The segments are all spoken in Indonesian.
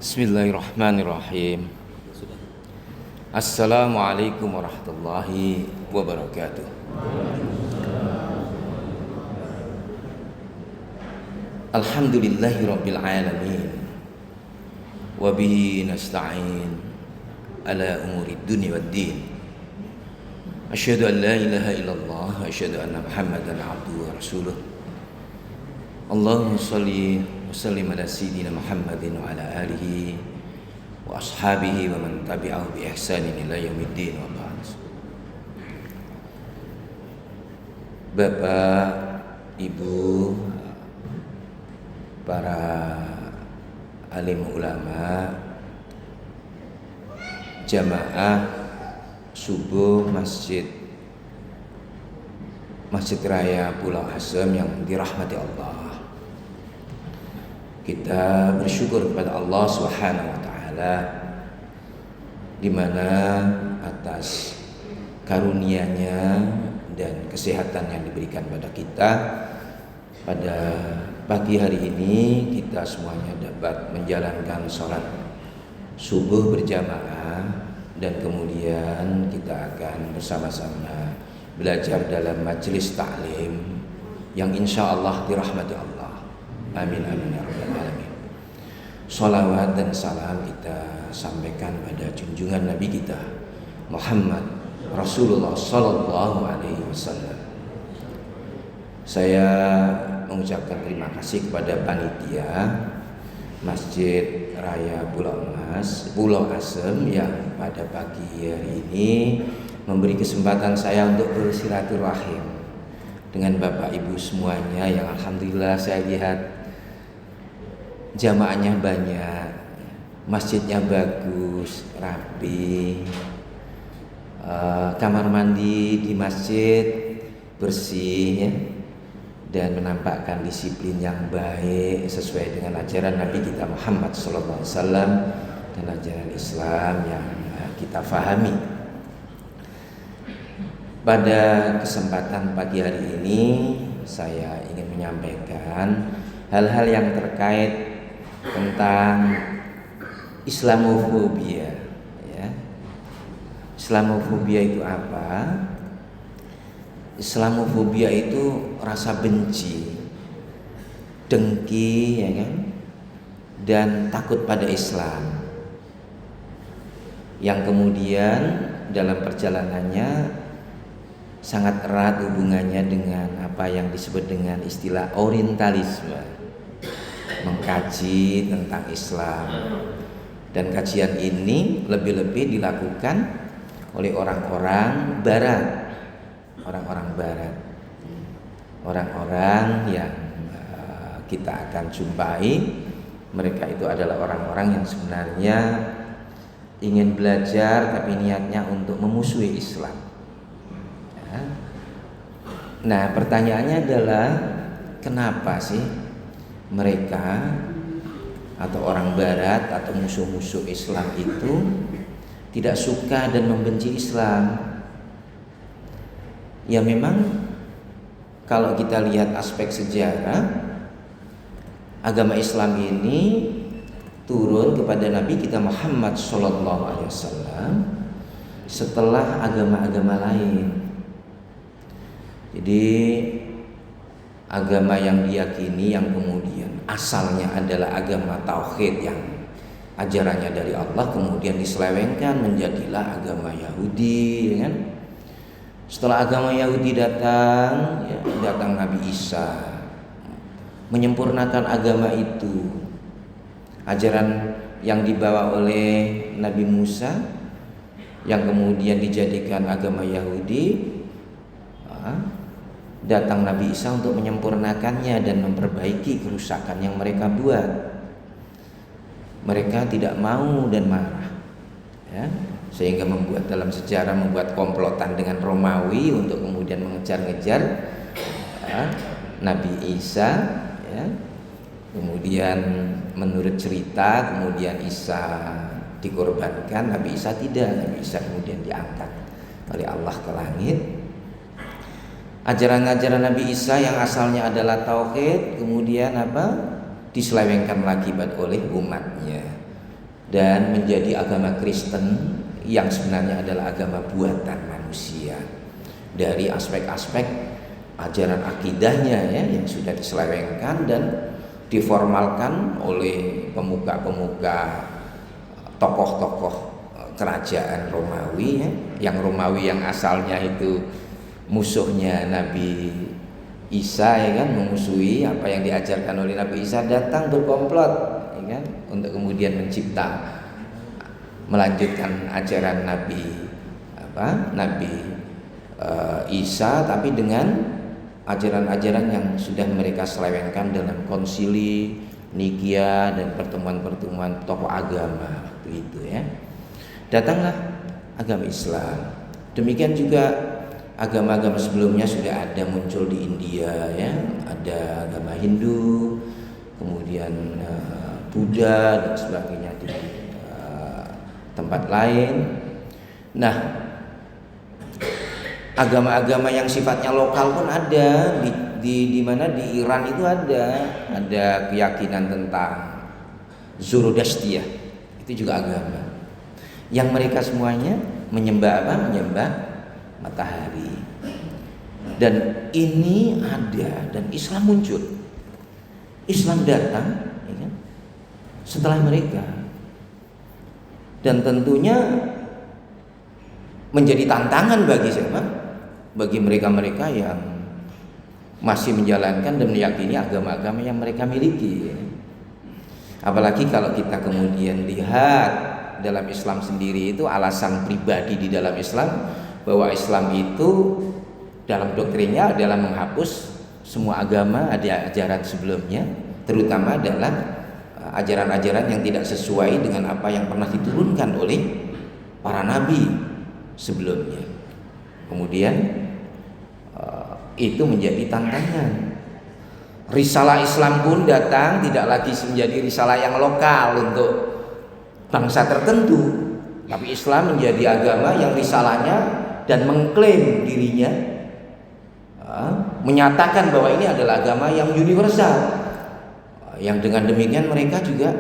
Bismillahirrahmanirrahim. Assalamualaikum warahmatullahi wabarakatuh. Alhamdulillahirabbil alamin. Wa bihi nasta'in ala umurid dunya waddin. Asyhadu an la ilaha illallah wa asyhadu anna Muhammadan abduhu wa rasuluh. Allahumma shalli wa sallim ala sayyidina Muhammadin wa ala alihi wa ashabihi wa man tabi'ahu bi ihsanin ila yaumiddin wa ba'd. Bapak, Ibu, para alim ulama, jamaah subuh Masjid Raya Pulau Asem yang dirahmati Allah. Kita bersyukur kepada Allah Subhanahu wa taala di mana atas karunia-Nya dan kesehatan yang diberikan pada kita pada pagi hari ini kita semuanya dapat menjalankan sholat subuh berjamaah dan kemudian kita akan bersama-sama belajar dalam majelis taklim yang insya Allah dirahmati Allah. Amin amin ya rabbal alamin. Sholawat dan salam kita sampaikan pada junjungan Nabi kita Muhammad Rasulullah Sallallahu Alaihi Wasallam. Saya mengucapkan terima kasih kepada panitia Masjid Raya Pulau Asem yang pada pagi hari ini memberi kesempatan saya untuk bersilaturahim dengan Bapak Ibu semuanya yang alhamdulillah saya lihat jamaahnya banyak, masjidnya bagus, rapi, kamar mandi di masjid bersih ya, dan menampakkan disiplin yang baik sesuai dengan ajaran Nabi kita Muhammad SAW dan ajaran Islam yang kita fahami. Pada kesempatan pagi hari ini saya ingin menyampaikan hal-hal yang terkait tentang Islamofobia ya. Islamofobia itu apa? Islamofobia itu rasa benci, dengki ya kan, dan takut pada Islam yang kemudian dalam perjalanannya sangat erat hubungannya dengan apa yang disebut dengan istilah orientalisme, mengkaji tentang Islam. Dan kajian ini lebih-lebih dilakukan oleh orang-orang barat, orang-orang yang kita akan jumpai. Mereka itu adalah orang-orang yang sebenarnya ingin belajar tapi niatnya untuk memusuhi Islam. Nah, pertanyaannya adalah kenapa sih mereka atau orang barat atau musuh-musuh Islam itu tidak suka dan membenci Islam? Ya memang kalau kita lihat aspek sejarah, agama Islam ini turun kepada Nabi kita Muhammad SAW setelah agama-agama lain. Jadi agama yang diyakini yang kemudian asalnya adalah agama tauhid yang ajarannya dari Allah kemudian diselewengkan menjadilah agama Yahudi ya kan? Setelah agama Yahudi datang ya, datang Nabi Isa menyempurnakan agama itu. Ajaran yang dibawa oleh Nabi Musa yang kemudian dijadikan agama Yahudi, datang Nabi Isa untuk menyempurnakannya dan memperbaiki kerusakan yang mereka buat. Mereka tidak mau dan marah ya, sehingga dalam sejarah membuat komplotan dengan Romawi untuk kemudian mengejar-ngejar Nabi Isa ya. Kemudian menurut cerita kemudian Isa dikorbankan, Nabi Isa tidak. Nabi Isa kemudian diangkat oleh Allah ke langit. Ajaran-ajaran Nabi Isa yang asalnya adalah tauhid kemudian diselewengkan lagi oleh umatnya. dan menjadi agama Kristen yang sebenarnya adalah agama buatan manusia. Dari aspek-aspek ajaran akidahnya ya, yang sudah diselewengkan dan diformalkan oleh pemuka-pemuka, tokoh-tokoh kerajaan Romawi ya, yang asalnya itu musuhnya Nabi Isa ya kan, memusuhi apa yang diajarkan oleh Nabi Isa, datang berkomplot ya kan, untuk kemudian melanjutkan ajaran Nabi Isa, tapi dengan ajaran-ajaran yang sudah mereka selewengkan dalam konsili Nikia dan pertemuan-pertemuan tokoh agama begitu ya. Datanglah agama Islam. Demikian juga agama-agama sebelumnya sudah ada muncul di India ya, ada agama Hindu, kemudian Buddha dan sebagainya di tempat lain. Nah, agama-agama yang sifatnya lokal pun ada di mana di Iran itu ada keyakinan tentang Zoroastrian, itu juga agama yang mereka semuanya menyembah matahari. Dan ini ada, dan Islam muncul, Islam datang ya kan, setelah mereka, dan tentunya menjadi tantangan bagi siapa? Bagi mereka-mereka yang masih menjalankan dan meyakini agama-agama yang mereka miliki. Apalagi kalau kita kemudian lihat dalam Islam sendiri, itu alasan pribadi di dalam Islam bahwa Islam itu dalam doktrinnya adalah menghapus semua agama, ada ajaran sebelumnya, terutama adalah ajaran-ajaran yang tidak sesuai dengan apa yang pernah diturunkan oleh para nabi sebelumnya. Kemudian itu menjadi tantangan. Risalah Islam pun datang tidak lagi menjadi risalah yang lokal untuk bangsa tertentu, tapi Islam menjadi agama yang risalahnya dan mengklaim dirinya, menyatakan bahwa ini adalah agama yang universal. Yang dengan demikian mereka juga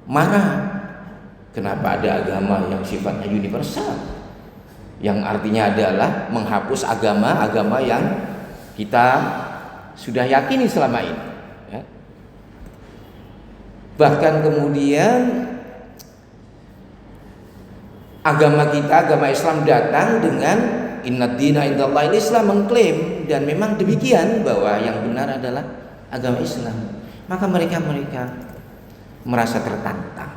marah, kenapa ada agama yang sifatnya universal, yang artinya adalah menghapus agama-agama yang kita sudah yakini selama ini ya. Bahkan kemudian agama kita, agama Islam datang dengan Innad dina indallahil Islam, mengklaim, dan memang demikian bahwa yang benar adalah agama Islam. Maka mereka merasa tertantang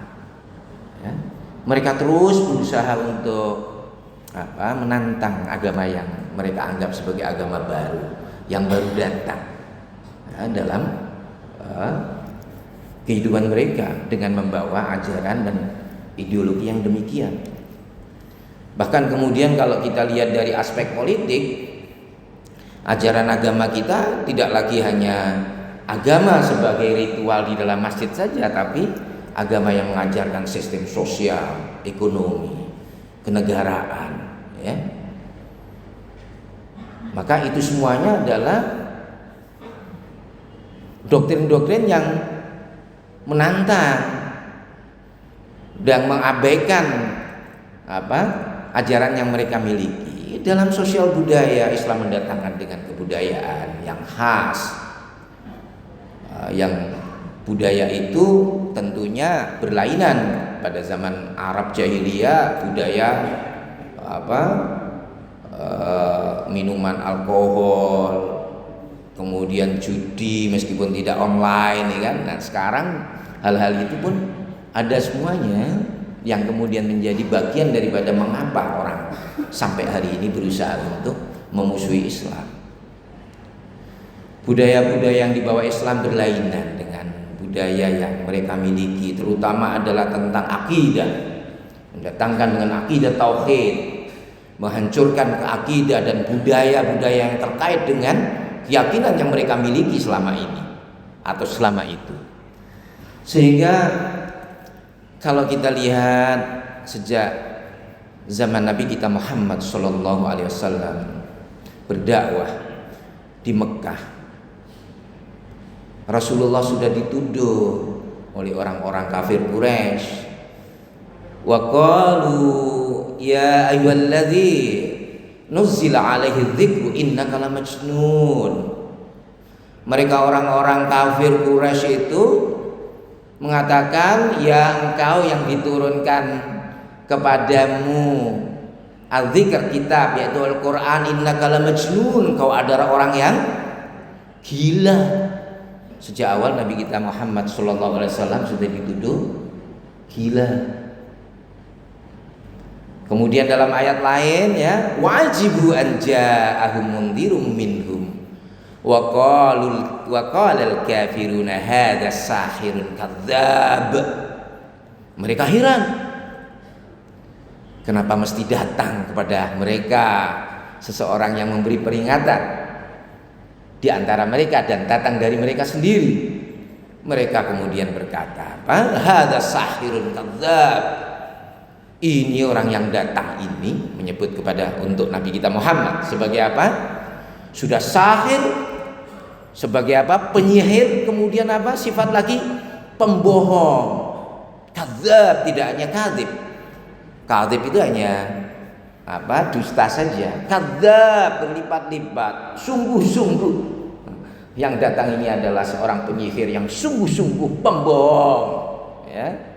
ya. Mereka terus berusaha untuk menantang agama yang mereka anggap sebagai agama baru, yang baru datang ya, dalam kehidupan mereka, dengan membawa ajaran dan ideologi yang demikian. Bahkan kemudian kalau kita lihat dari aspek politik, ajaran agama kita tidak lagi hanya agama sebagai ritual di dalam masjid saja, tapi agama yang mengajarkan sistem sosial, ekonomi, kenegaraan ya. Maka itu semuanya adalah doktrin-doktrin yang menantang dan mengabaikan ajaran yang mereka miliki. Dalam sosial budaya, Islam mendatangkan dengan kebudayaan yang khas, yang budaya itu tentunya berlainan. Pada zaman Arab jahiliyah, budaya minuman alkohol, kemudian judi meskipun tidak online ya kan. Nah, sekarang hal-hal itu pun ada semuanya, yang kemudian menjadi bagian daripada mengapa orang sampai hari ini berusaha untuk memusuhi Islam. Budaya-budaya yang dibawa Islam berlainan dengan budaya yang mereka miliki, terutama adalah tentang akidah, mendatangkan dengan akidah tauhid, menghancurkan akidah dan budaya-budaya yang terkait dengan keyakinan yang mereka miliki selama ini atau selama itu. Sehingga kalau kita lihat sejak zaman Nabi kita Muhammad sallallahu alaihi wasallam berdakwah di Mekah, Rasulullah sudah dituduh oleh orang-orang kafir Quraisy Wa qalu ya ayyuhalladzi nuzzila alaihi dzikru innaka lamajnun. Mereka orang-orang kafir Quraisy itu mengatakan, ya engkau yang diturunkan kepadamu al-dzikr kitab yaitu Al-Qur'an, innaka lamajnun, engkau adalah orang yang gila. Sejak awal Nabi kita Muhammad sallallahu alaihi wasallam sudah dituduh gila. Kemudian dalam ayat lain ya, wajibu an ja'ahum mundhirum minhum wa qalal kafiruna hadza sahirun kadzdzab. Mereka heran, kenapa mesti datang kepada mereka seseorang yang memberi peringatan di antara mereka dan datang dari mereka sendiri. Mereka kemudian berkata, hadza sahirun kadzdzab. Ini orang yang datang ini menyebut kepada untuk Nabi kita Muhammad sebagai apa? Sudah sahir, sebagai apa? Penyihir, kemudian apa? Sifat lagi pembohong. Kadzdzab, tidak hanya kadzib. Kadzib itu hanya apa? Dusta saja. Kadzdzab berlipat-lipat, sungguh-sungguh. Yang datang ini adalah seorang penyihir yang sungguh-sungguh pembohong, ya.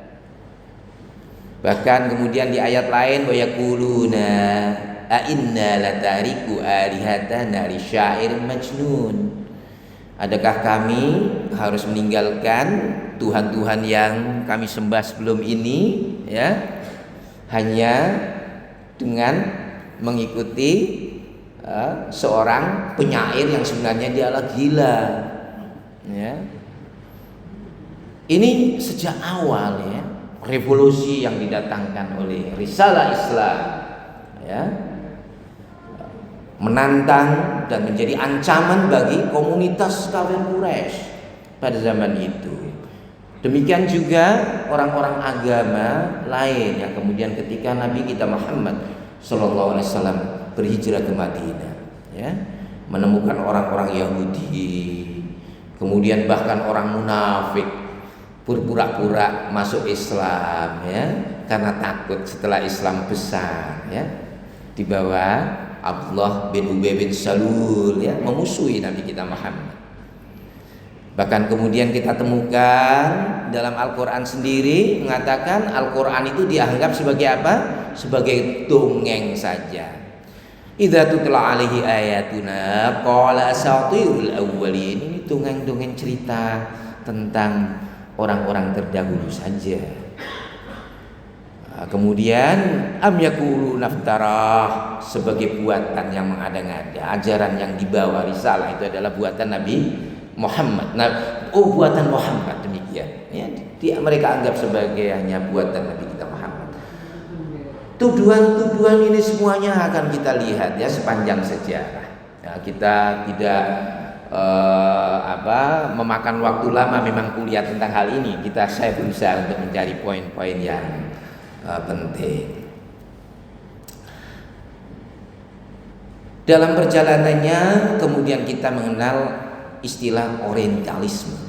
Bahkan kemudian di ayat lain, wa yaquluna a inna latariku alihatana li syairin majnun. Adakah kami harus meninggalkan Tuhan-Tuhan yang kami sembah sebelum ini, ya, hanya dengan mengikuti seorang penyair yang sebenarnya dialah gila, ya. Ini sejak awal, ya, revolusi yang didatangkan oleh risalah Islam, ya, menantang dan menjadi ancaman bagi komunitas kafir Quraisy pada zaman itu. Demikian juga orang-orang agama lain yang kemudian ketika Nabi kita Muhammad sallallahu alaihi wasallam berhijrah ke Madinah, ya, menemukan orang-orang Yahudi, kemudian bahkan orang munafik pura-pura masuk Islam, ya, karena takut setelah Islam besar, ya, di bawah Abdullah bin Ubay bin Salul, ya, memusuhi Nabi kita Muhammad. Bahkan kemudian kita temukan dalam Al-Quran sendiri mengatakan Al-Quran itu dianggap sebagai apa? Sebagai dongeng saja. Idza tutla alaihi ayatuna qala asatirul awwalin. Ini dongeng-dongeng cerita tentang orang-orang terdahulu saja. Kemudian am yaqulu naftarah, sebagai buatan yang mengada-ngada. Ajaran yang dibawa risalah itu adalah buatan Nabi Muhammad. Nah, buatan Muhammad, demikian, ya, mereka anggap sebagai hanya buatan Nabi kita Muhammad. Tuduhan-tuduhan ini semuanya akan kita lihat, ya, sepanjang sejarah. Ya, kita tidak memakan waktu lama memang kuliah tentang hal ini. Saya berusaha untuk mencari poin-poin yang penting. Dalam perjalanannya kemudian kita mengenal istilah orientalisme.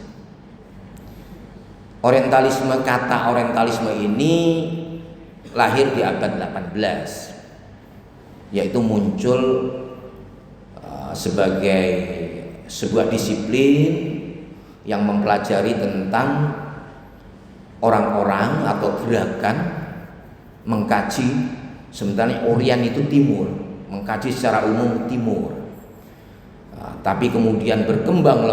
Kata orientalisme ini lahir di abad 18, yaitu muncul sebagai sebuah disiplin yang mempelajari tentang orang-orang atau gerakan mengkaji, sebenarnya Orient itu timur, mengkaji secara umum timur, tapi kemudian berkembang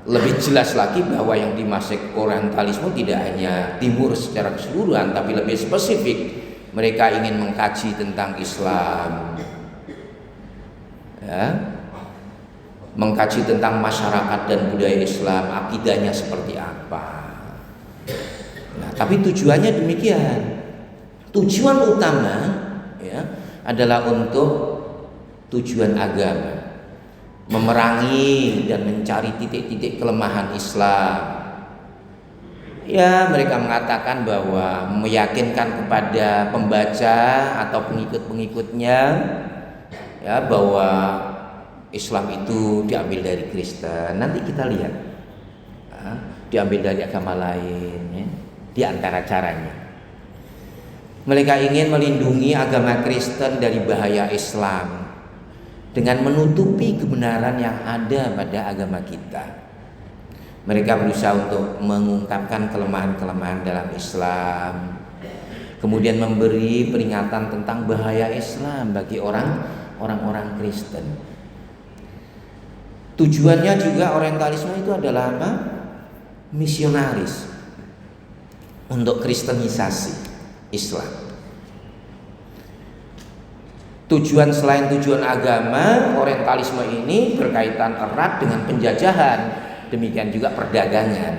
lebih jelas lagi bahwa yang dimaksud orientalisme tidak hanya timur secara keseluruhan, tapi lebih spesifik mereka ingin mengkaji tentang Islam, ya, mengkaji tentang masyarakat dan budaya Islam, akidahnya seperti apa. Nah, tapi tujuannya demikian. Tujuan utama, ya, adalah untuk tujuan agama, memerangi dan mencari titik-titik kelemahan Islam. Ya, mereka mengatakan bahwa meyakinkan kepada pembaca atau pengikut-pengikutnya, ya, bahwa Islam itu diambil dari Kristen. Nanti kita lihat, diambil dari agama lain, ya. di antara caranya. Mereka ingin melindungi agama Kristen dari bahaya Islam dengan menutupi kebenaran yang ada pada agama kita. Mereka berusaha untuk mengungkapkan kelemahan-kelemahan dalam Islam, kemudian memberi peringatan tentang bahaya Islam bagi orang-orang Kristen. Tujuannya juga orientalisme itu adalah apa? Misionaris untuk kristenisasi Islam. Tujuan selain tujuan agama, orientalisme ini berkaitan erat dengan penjajahan, demikian juga perdagangan.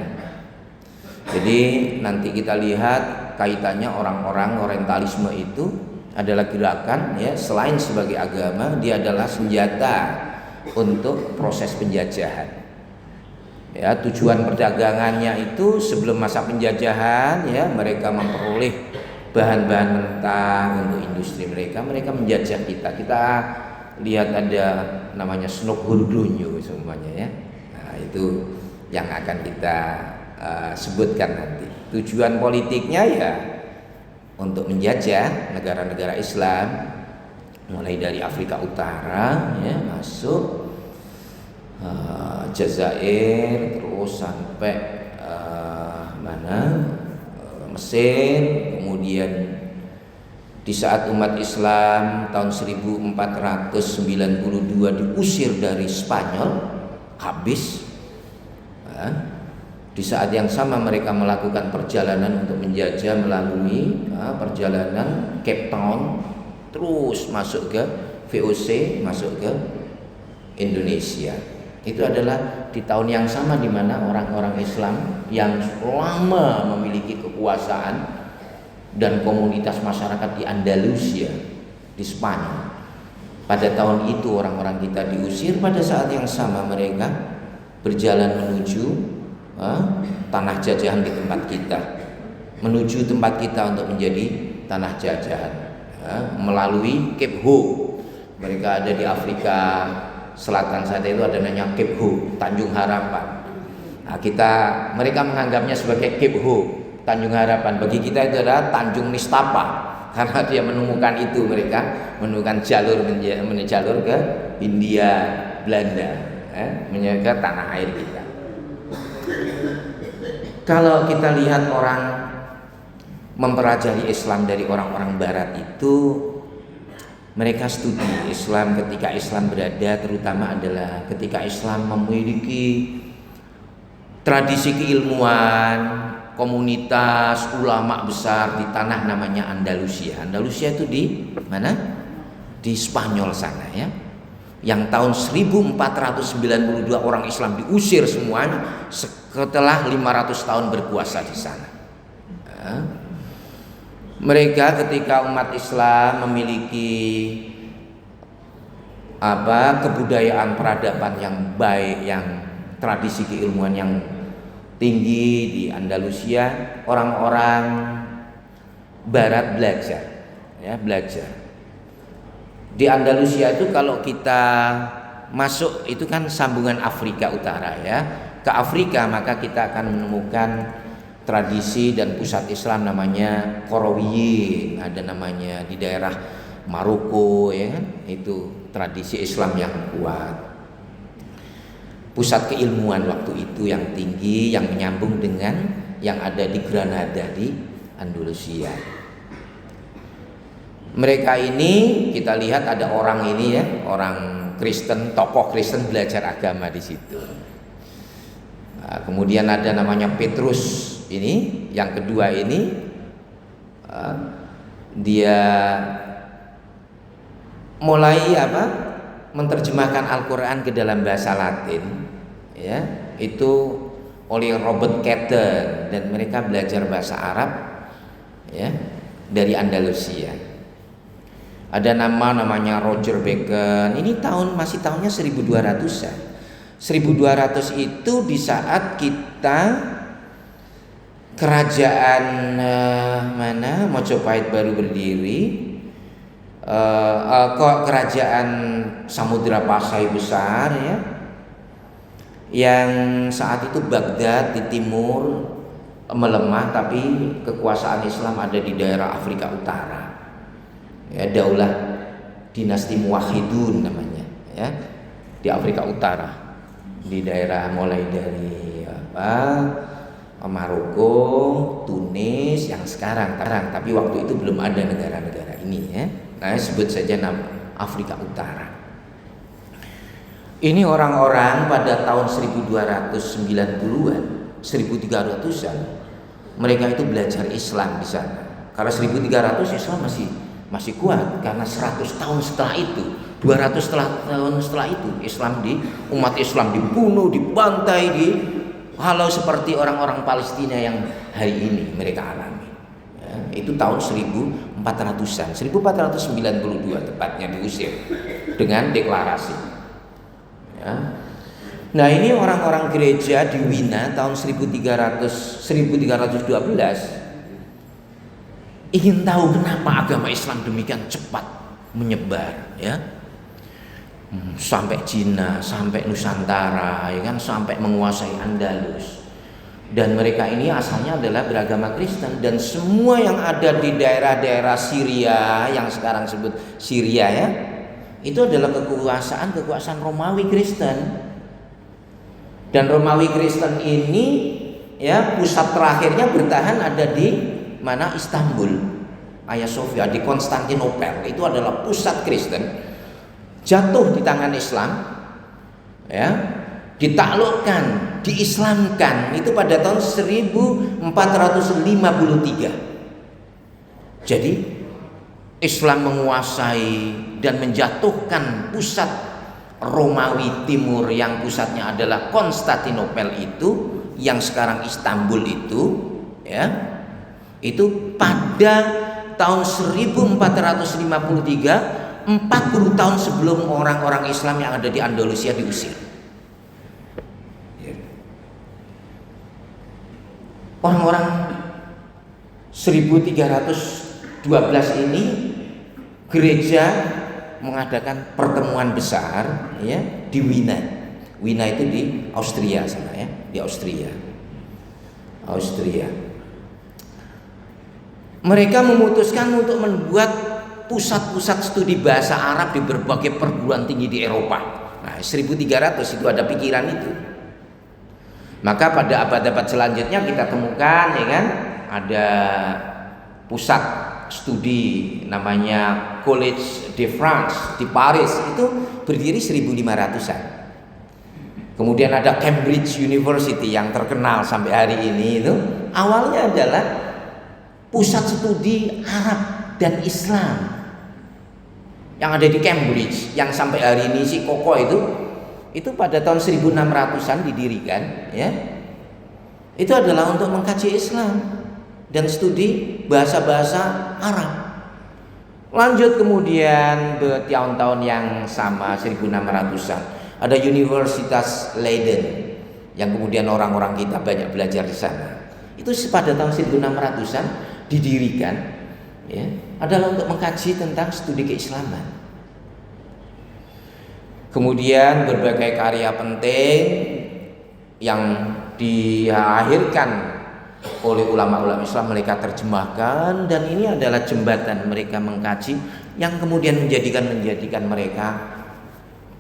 Jadi nanti kita lihat kaitannya orang-orang orientalisme itu adalah gerakan ya, selain sebagai agama, dia adalah senjata untuk proses penjajahan. Ya, tujuan perdagangannya itu sebelum masa penjajahan ya, mereka memperoleh bahan-bahan mentah untuk industri mereka menjajah kita. Kita lihat ada namanya Snok Hurdunyo semuanya ya. Nah, itu yang akan kita sebutkan nanti. Tujuan politiknya ya untuk menjajah negara-negara Islam, mulai dari Afrika Utara ya, masuk Jazair, terus sampai Mesir. Kemudian di saat umat Islam tahun 1492 diusir dari Spanyol habis, di saat yang sama mereka melakukan perjalanan untuk menjajah melalui perjalanan Cape Town, terus masuk ke VOC, masuk ke Indonesia. Itu adalah di tahun yang sama di mana orang-orang Islam yang lama memiliki kekuasaan dan komunitas masyarakat di Andalusia, di Spanyol. Pada tahun itu orang-orang kita diusir, pada saat yang sama mereka berjalan menuju tanah jajahan di tempat kita, menuju tempat kita untuk menjadi tanah jajahan melalui Cape Hope. Mereka ada di Afrika Selatan saat itu, ada namanya Cape Hope, Tanjung Harapan. Nah, mereka menganggapnya sebagai Cape Hope, Tanjung Harapan. Bagi kita itu adalah Tanjung Nistapa, karena dia menemukan itu, mereka menemukan jalur ke Hindia Belanda, menjaga tanah air kita. Kalau kita lihat orang mempelajari Islam dari orang-orang Barat itu, mereka studi Islam ketika Islam berada, terutama adalah ketika Islam memiliki tradisi keilmuan, komunitas ulama besar di tanah namanya Andalusia. Andalusia itu di mana? Di Spanyol sana ya. Yang tahun 1492 orang Islam diusir semuanya setelah 500 tahun berkuasa di sana. Mereka ketika umat Islam memiliki kebudayaan peradaban yang baik, yang tradisi keilmuan yang tinggi di Andalusia, orang-orang Barat belajar. Di Andalusia itu kalau kita masuk itu kan sambungan Afrika Utara ya. Ke Afrika maka kita akan menemukan tradisi dan pusat Islam namanya Korowiyin, ada namanya di daerah Maroko ya kan, itu tradisi Islam yang kuat, pusat keilmuan waktu itu yang tinggi, yang menyambung dengan yang ada di Granada di Andalusia. Mereka ini kita lihat ada orang ini ya, orang Kristen, tokoh Kristen belajar agama di situ. Nah, kemudian ada namanya Petrus. Ini yang kedua ini dia mulai menerjemahkan Al-Quran ke dalam bahasa Latin ya, itu oleh Robert Caton, dan mereka belajar bahasa Arab ya dari Andalusia. Ada namanya Roger Bacon. Ini masih tahunnya 1200-an. 1200 itu di saat kita kerajaan Mojopahit baru berdiri, kerajaan Samudra Pasai besar ya, yang saat itu Baghdad di timur, melemah, tapi kekuasaan Islam ada di daerah Afrika Utara. Ya, Daulah Dinasti Muwahhidun namanya, ya, di Afrika Utara, di daerah mulai dari Maroko, Tunis yang sekarang, tapi waktu itu belum ada negara-negara ini, ya. Nah, sebut saja nama Afrika Utara. Ini orang-orang pada tahun 1290-an, 1300-an, mereka itu belajar Islam di sana. Karena 1300 Islam masih kuat, karena 100 tahun setelah itu, 200 tahun setelah itu, umat Islam dibunuh, dibantai, halau seperti orang-orang Palestina yang hari ini mereka alami. Ya, itu tahun 1400-an, 1492 tepatnya diusir dengan deklarasi. Ya. Nah, ini orang-orang gereja di Wina tahun 1312 ingin tahu kenapa agama Islam demikian cepat menyebar, ya, sampai Cina, sampai Nusantara, ya kan, sampai menguasai Andalus. Dan mereka ini asalnya adalah beragama Kristen, dan semua yang ada di daerah-daerah Syria yang sekarang sebut Syria, ya, itu adalah kekuasaan Romawi Kristen. Dan Romawi Kristen ini, ya, pusat terakhirnya bertahan ada di mana? Istanbul, Hagia Sophia, di Konstantinopel. Itu adalah pusat Kristen, jatuh di tangan Islam, ya, ditaklukkan, diislamkan itu pada tahun 1453. Jadi Islam menguasai dan menjatuhkan pusat Romawi Timur yang pusatnya adalah Konstantinopel itu, yang sekarang Istanbul itu, ya, itu pada tahun 1453, 40 tahun sebelum orang-orang Islam yang ada di Andalusia diusir. Orang-orang 1312 ini gereja mengadakan pertemuan besar, ya, di Wina. Wina itu di Austria sana, ya, di Austria. Mereka memutuskan untuk membuat pusat-pusat studi bahasa Arab di berbagai perguruan tinggi di Eropa. Nah, 1300 itu ada pikiran itu. Maka pada abad-abad selanjutnya kita temukan, ya kan, ada pusat studi namanya Collège de France di Paris, itu berdiri 1500-an. Kemudian ada Cambridge University yang terkenal sampai hari ini, itu awalnya adalah pusat studi Arab dan Islam yang ada di Cambridge, yang sampai hari ini si kokoh itu pada tahun 1600-an didirikan, ya. Itu adalah untuk mengkaji Islam dan studi bahasa-bahasa Arab. Lanjut kemudian bertahun-tahun yang sama 1600-an ada Universitas Leiden yang kemudian orang-orang kita banyak belajar di sana. Itu pada tahun 1600-an didirikan, ya, adalah untuk mengkaji tentang studi keislaman. Kemudian berbagai karya penting yang dilahirkan oleh ulama-ulama Islam mereka terjemahkan, dan ini adalah jembatan mereka mengkaji yang kemudian menjadikan mereka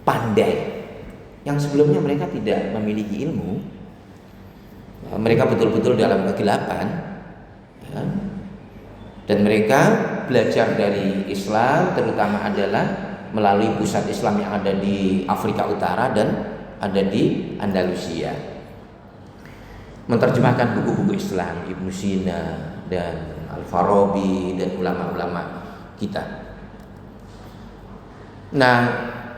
pandai yang sebelumnya mereka tidak memiliki ilmu. Mereka betul-betul dalam kegelapan, ya. Dan mereka belajar dari Islam, terutama adalah melalui pusat Islam yang ada di Afrika Utara dan ada di Andalusia. Menerjemahkan buku-buku Islam, Ibnu Sina dan Al-Farabi dan ulama-ulama kita. Nah,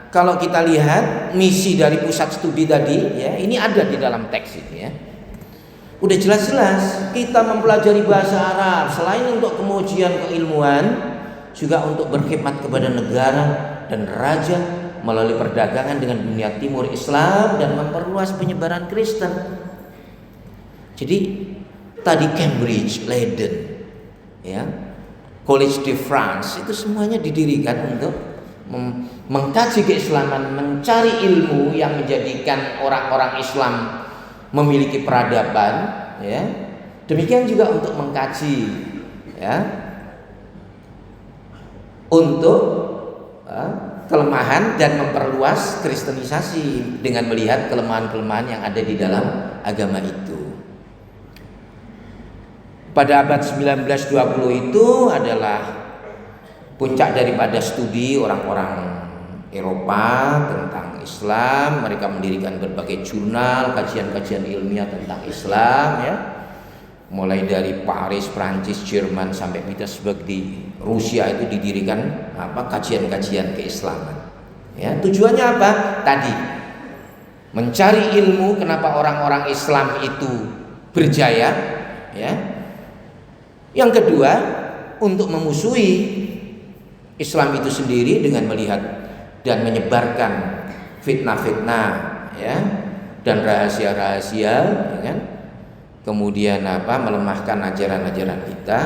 kalau kita lihat misi dari pusat studi tadi, ya, ini ada di dalam teks ini, ya. Udah jelas-jelas kita mempelajari bahasa Arab selain untuk kemujian keilmuan, juga untuk berkhidmat kepada negara dan raja melalui perdagangan dengan dunia timur Islam dan memperluas penyebaran Kristen. Jadi tadi Cambridge, Leiden, ya, Collège de France, itu semuanya didirikan untuk mengkaji keislaman, mencari ilmu yang menjadikan orang-orang Islam memiliki peradaban, ya, Demikian juga untuk mengkaji, ya, untuk kelemahan dan memperluas kristenisasi dengan melihat kelemahan-kelemahan yang ada di dalam agama itu. Pada abad 19-20 itu adalah puncak daripada studi orang-orang Eropa tentang Islam. Mereka mendirikan berbagai jurnal, kajian-kajian ilmiah tentang Islam, ya. Mulai dari Paris, Prancis, Jerman sampai Petersburg di Rusia itu didirikan kajian-kajian keislaman. Ya, tujuannya apa? Tadi mencari ilmu kenapa orang-orang Islam itu berjaya, ya. Yang kedua, untuk memusuhi Islam itu sendiri dengan melihat dan menyebarkan fitnah-fitnah, ya, dan rahasia-rahasia, ya kan? Kemudian melemahkan ajaran-ajaran kita,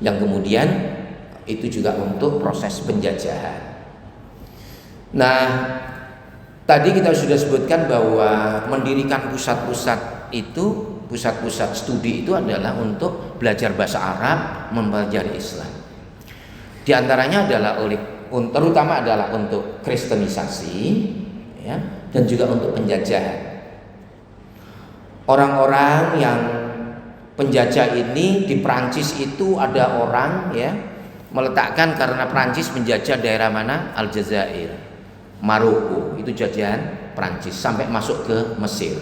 yang kemudian itu juga untuk proses penjajahan. Nah, tadi kita sudah sebutkan bahwa mendirikan pusat-pusat studi itu adalah untuk belajar bahasa Arab, mempelajari Islam. Di antaranya adalah terutama adalah untuk kristenisasi, ya, dan juga untuk penjajahan. Orang-orang yang penjajah ini di Prancis itu ada orang, ya, meletakkan karena Prancis menjajah daerah mana? Aljazair, Maroko, itu jajahan Prancis sampai masuk ke Mesir.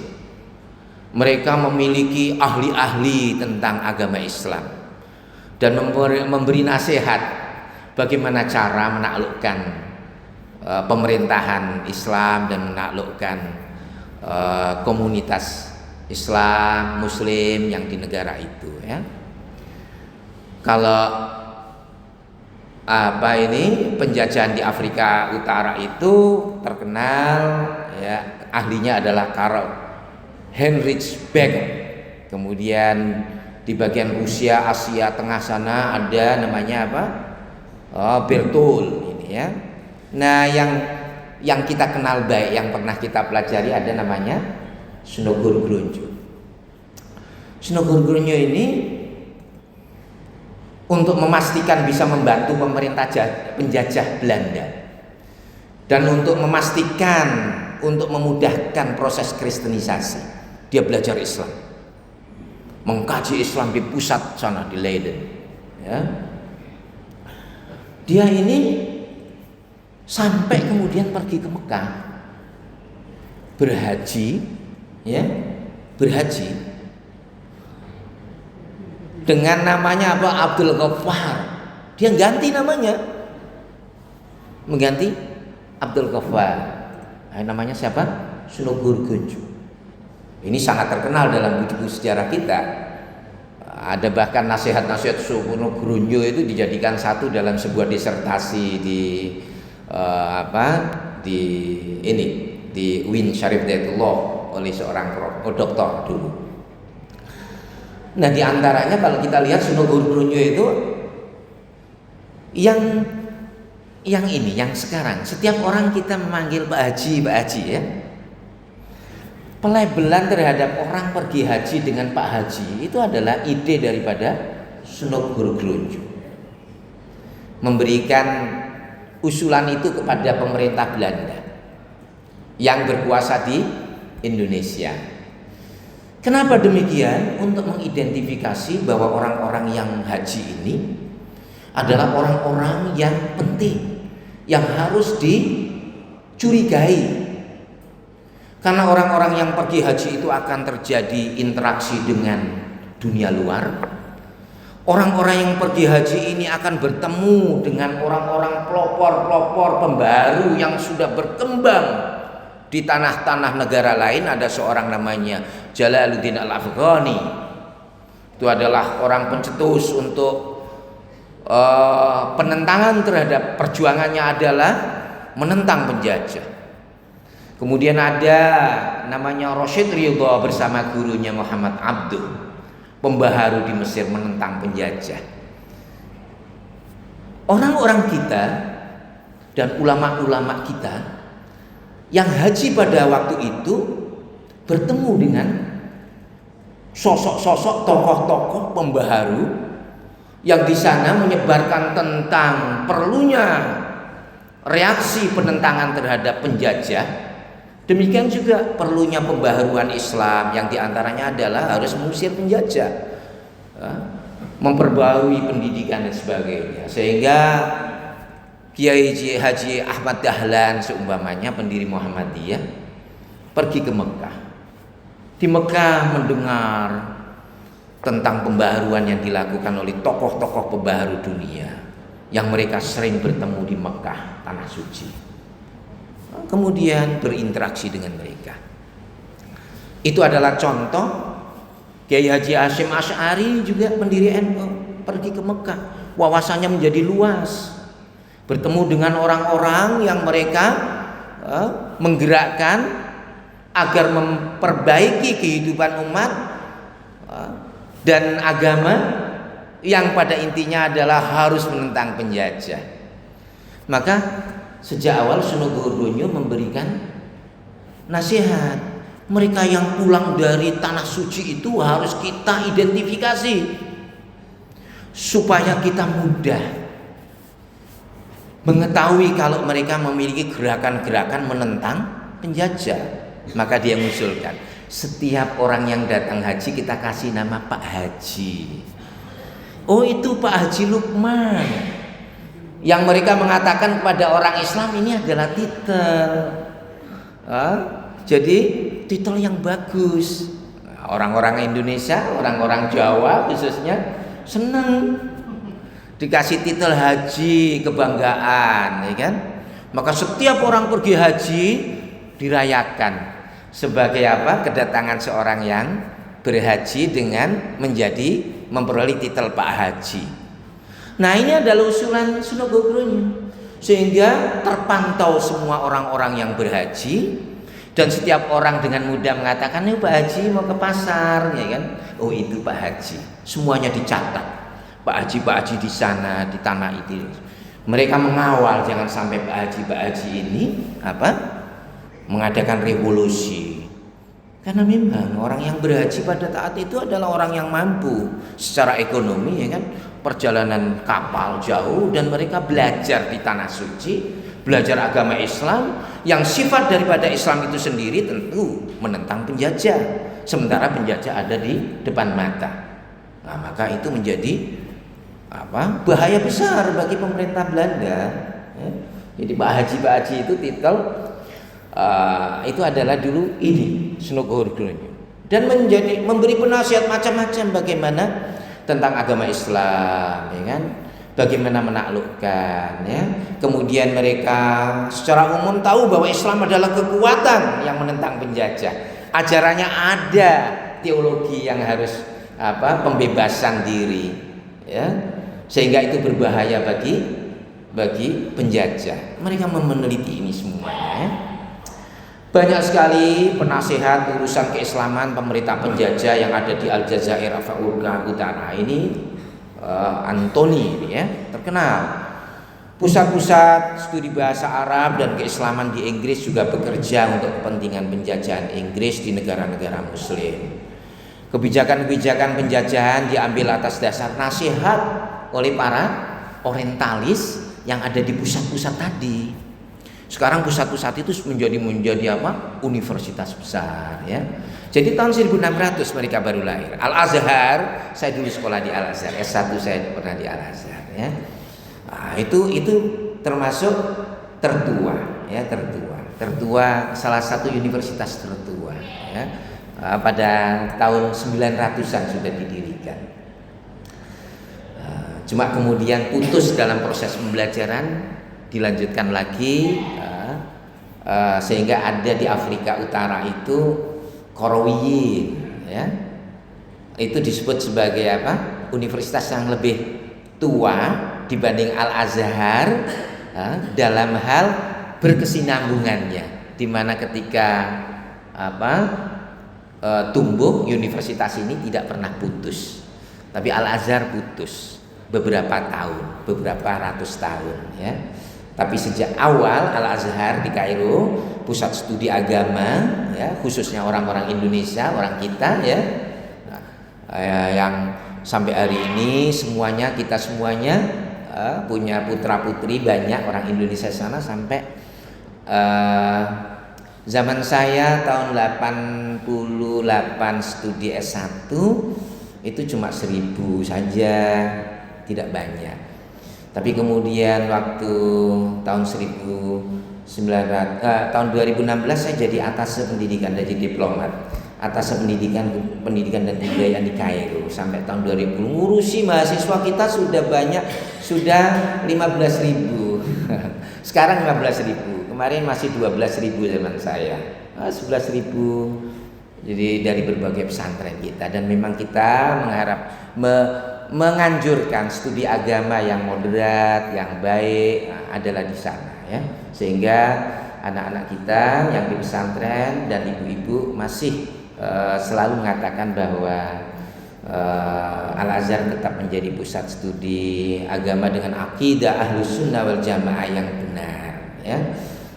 Mereka memiliki ahli-ahli tentang agama Islam dan memberi nasihat bagaimana cara menaklukkan pemerintahan Islam dan menaklukkan komunitas Islam, Muslim yang di negara itu, ya. Kalau penjajahan di Afrika Utara itu terkenal, ya, ahlinya adalah Karl Heinrich Becker. Kemudian di bagian Rusia, Asia Tengah sana ada namanya Bertol ini, ya. Nah, yang kita kenal baik, yang pernah kita pelajari ada namanya Snogor Gronjo. Snogor Gronjo ini untuk memastikan bisa membantu pemerintah penjajah Belanda dan untuk memastikan untuk memudahkan proses kristenisasi, dia belajar Islam, mengkaji Islam di pusat sana di Leiden, ya. Dia ini sampai kemudian pergi ke Mekah berhaji, ya, berhaji dengan namanya Abdul Ghaffar. Dia ganti namanya, mengganti Abdul Ghaffar. Namanya siapa? Snogor Gronjo. Ini sangat terkenal dalam buku sejarah kita. Ada bahkan nasihat-nasihat Snogor Gronjo itu dijadikan satu dalam sebuah disertasi di Wien Sharif Daitullah oleh seorang doktor dulu. Nah, di antaranya kalau kita lihat Snogor Gronjo itu yang sekarang setiap orang kita memanggil Pak Haji, ya. Pelabelan terhadap orang pergi haji dengan Pak Haji itu adalah ide daripada Snogor Gronjo. Memberikan usulan itu kepada pemerintah Belanda yang berkuasa di Indonesia. Kenapa demikian? Untuk mengidentifikasi bahwa orang-orang yang haji ini adalah orang-orang yang penting, yang harus dicurigai. Karena orang-orang yang pergi haji itu akan terjadi interaksi dengan dunia luar. Orang-orang yang pergi haji ini akan bertemu dengan orang-orang pelopor-pelopor pembaru yang sudah berkembang di tanah-tanah negara lain. Ada seorang namanya Jalaluddin Al-Afghani. Itu adalah orang pencetus untuk penentangan terhadap perjuangannya adalah menentang penjajah. Kemudian ada namanya Rashid Ridha bersama gurunya Muhammad Abduh, pembaharu di Mesir menentang penjajah. Orang-orang kita dan ulama-ulama kita yang haji pada waktu itu bertemu dengan sosok-sosok tokoh-tokoh pembaharu yang di sana menyebarkan tentang perlunya reaksi penentangan terhadap penjajah. Demikian juga perlunya pembaharuan Islam yang diantaranya adalah harus mengusir penjajah, memperbarui pendidikan dan sebagainya. Sehingga Kiai Haji Ahmad Dahlan seumpamanya pendiri Muhammadiyah pergi ke Mekah. Di Mekah mendengar tentang pembaharuan yang dilakukan oleh tokoh-tokoh pembaharu dunia yang mereka sering bertemu di Mekah, tanah suci. Kemudian berinteraksi dengan mereka. Itu adalah contoh. Kiai Haji Hasyim Asy'ari juga pendiri NU pergi ke Mekah, wawasannya menjadi luas. Bertemu dengan orang-orang yang mereka menggerakkan agar memperbaiki kehidupan umat dan agama yang pada intinya adalah harus menentang penjajah. Maka sejak awal Sunogo memberikan nasihat, mereka yang pulang dari tanah suci itu harus kita identifikasi supaya kita mudah mengetahui kalau mereka memiliki gerakan-gerakan menentang penjajah. Maka dia mengusulkan, setiap orang yang datang haji kita kasih nama Pak Haji. Oh, itu Pak Haji Lukman. Yang mereka mengatakan kepada orang Islam ini adalah titel. Jadi titel yang bagus. Orang-orang Indonesia, orang-orang Jawa khususnya senang dikasih titel haji, kebanggaan, ya kan? Maka setiap orang pergi haji dirayakan sebagai apa? Kedatangan seorang yang berhaji dengan memperoleh titel Pak Haji. Nah, ini adalah usulan Sunogo sehingga terpantau semua orang-orang yang berhaji, dan setiap orang dengan mudah mengatakan, "Nih Pak Haji mau ke pasar," ya kan? Oh, itu Pak Haji. Semuanya dicatat. Pak Haji di sana, di tanah itu. Mereka mengawal jangan sampai Pak Haji ini mengadakan revolusi. Karena memang orang yang berhaji pada saat itu adalah orang yang mampu secara ekonomi, ya kan? Perjalanan kapal jauh dan mereka belajar di tanah suci, belajar agama Islam yang sifat daripada Islam itu sendiri tentu menentang penjajah. Sementara penjajah ada di depan mata. Nah, maka itu menjadi bahaya besar bagi pemerintah Belanda. Jadi Pak Haji itu titel itu adalah dulu ini Sunogo dan memberi penasihat macam-macam bagaimana tentang agama Islam, ya kan? Bagaimana menaklukkan, ya. Kemudian mereka secara umum tahu bahwa Islam adalah kekuatan yang menentang penjajah. Ajarannya ada teologi yang harus pembebasan diri, ya. Sehingga itu berbahaya bagi penjajah. Mereka meneliti ini semuanya, ya. Banyak sekali penasihat urusan keislaman pemerintah penjajah yang ada di Aljazair Afrika Utara ini, Anthony ini, ya, terkenal. Pusat-pusat studi bahasa Arab dan keislaman di Inggris juga bekerja untuk kepentingan penjajahan Inggris di negara-negara Muslim. Kebijakan-kebijakan penjajahan diambil atas dasar nasihat oleh para orientalis yang ada di pusat-pusat tadi. Sekarang pusat-pusat itu menjadi universitas besar, ya. Jadi tahun 1600 mereka baru lahir. Al-Azhar, saya dulu sekolah di Al-Azhar, S1 saya pernah di Al-Azhar, ya. Nah, itu termasuk tertua, ya, tertua, salah satu universitas tertua, ya. Pada tahun 900-an sudah didirikan. Cuma kemudian putus dalam proses pembelajaran, dilanjutkan lagi, sehingga ada di Afrika Utara itu Korowiyin, ya. Itu disebut sebagai universitas yang lebih tua dibanding Al-Azhar dalam hal berkesinambungannya, di mana ketika tumbuh universitas ini tidak pernah putus, tapi Al-Azhar putus beberapa tahun, beberapa ratus tahun, ya. Tapi sejak awal Al-Azhar di Kairo, pusat studi agama, ya, khususnya orang-orang Indonesia, orang kita, ya. Nah, yang sampai hari ini kita semuanya punya putra putri banyak orang Indonesia sana. Sampai zaman saya tahun 88 studi S1 itu cuma 1000 saja, tidak banyak. Tapi kemudian waktu tahun 2016 saya jadi atase pendidikan, jadi diplomat atase pendidikan dan kebudayaan di Kairo sampai tahun 2000. Ngurusi mahasiswa kita sudah banyak, sudah 15.000. Sekarang 15.000. Kemarin masih 12.000 zaman saya. 11.000. Jadi dari berbagai pesantren kita, dan memang kita menganjurkan studi agama yang moderat, yang baik adalah di sana ya. Sehingga anak-anak kita yang di pesantren dan ibu-ibu masih selalu mengatakan bahwa Al-Azhar tetap menjadi pusat studi agama dengan akidah Ahlus Sunnah wal Jamaah yang benar ya.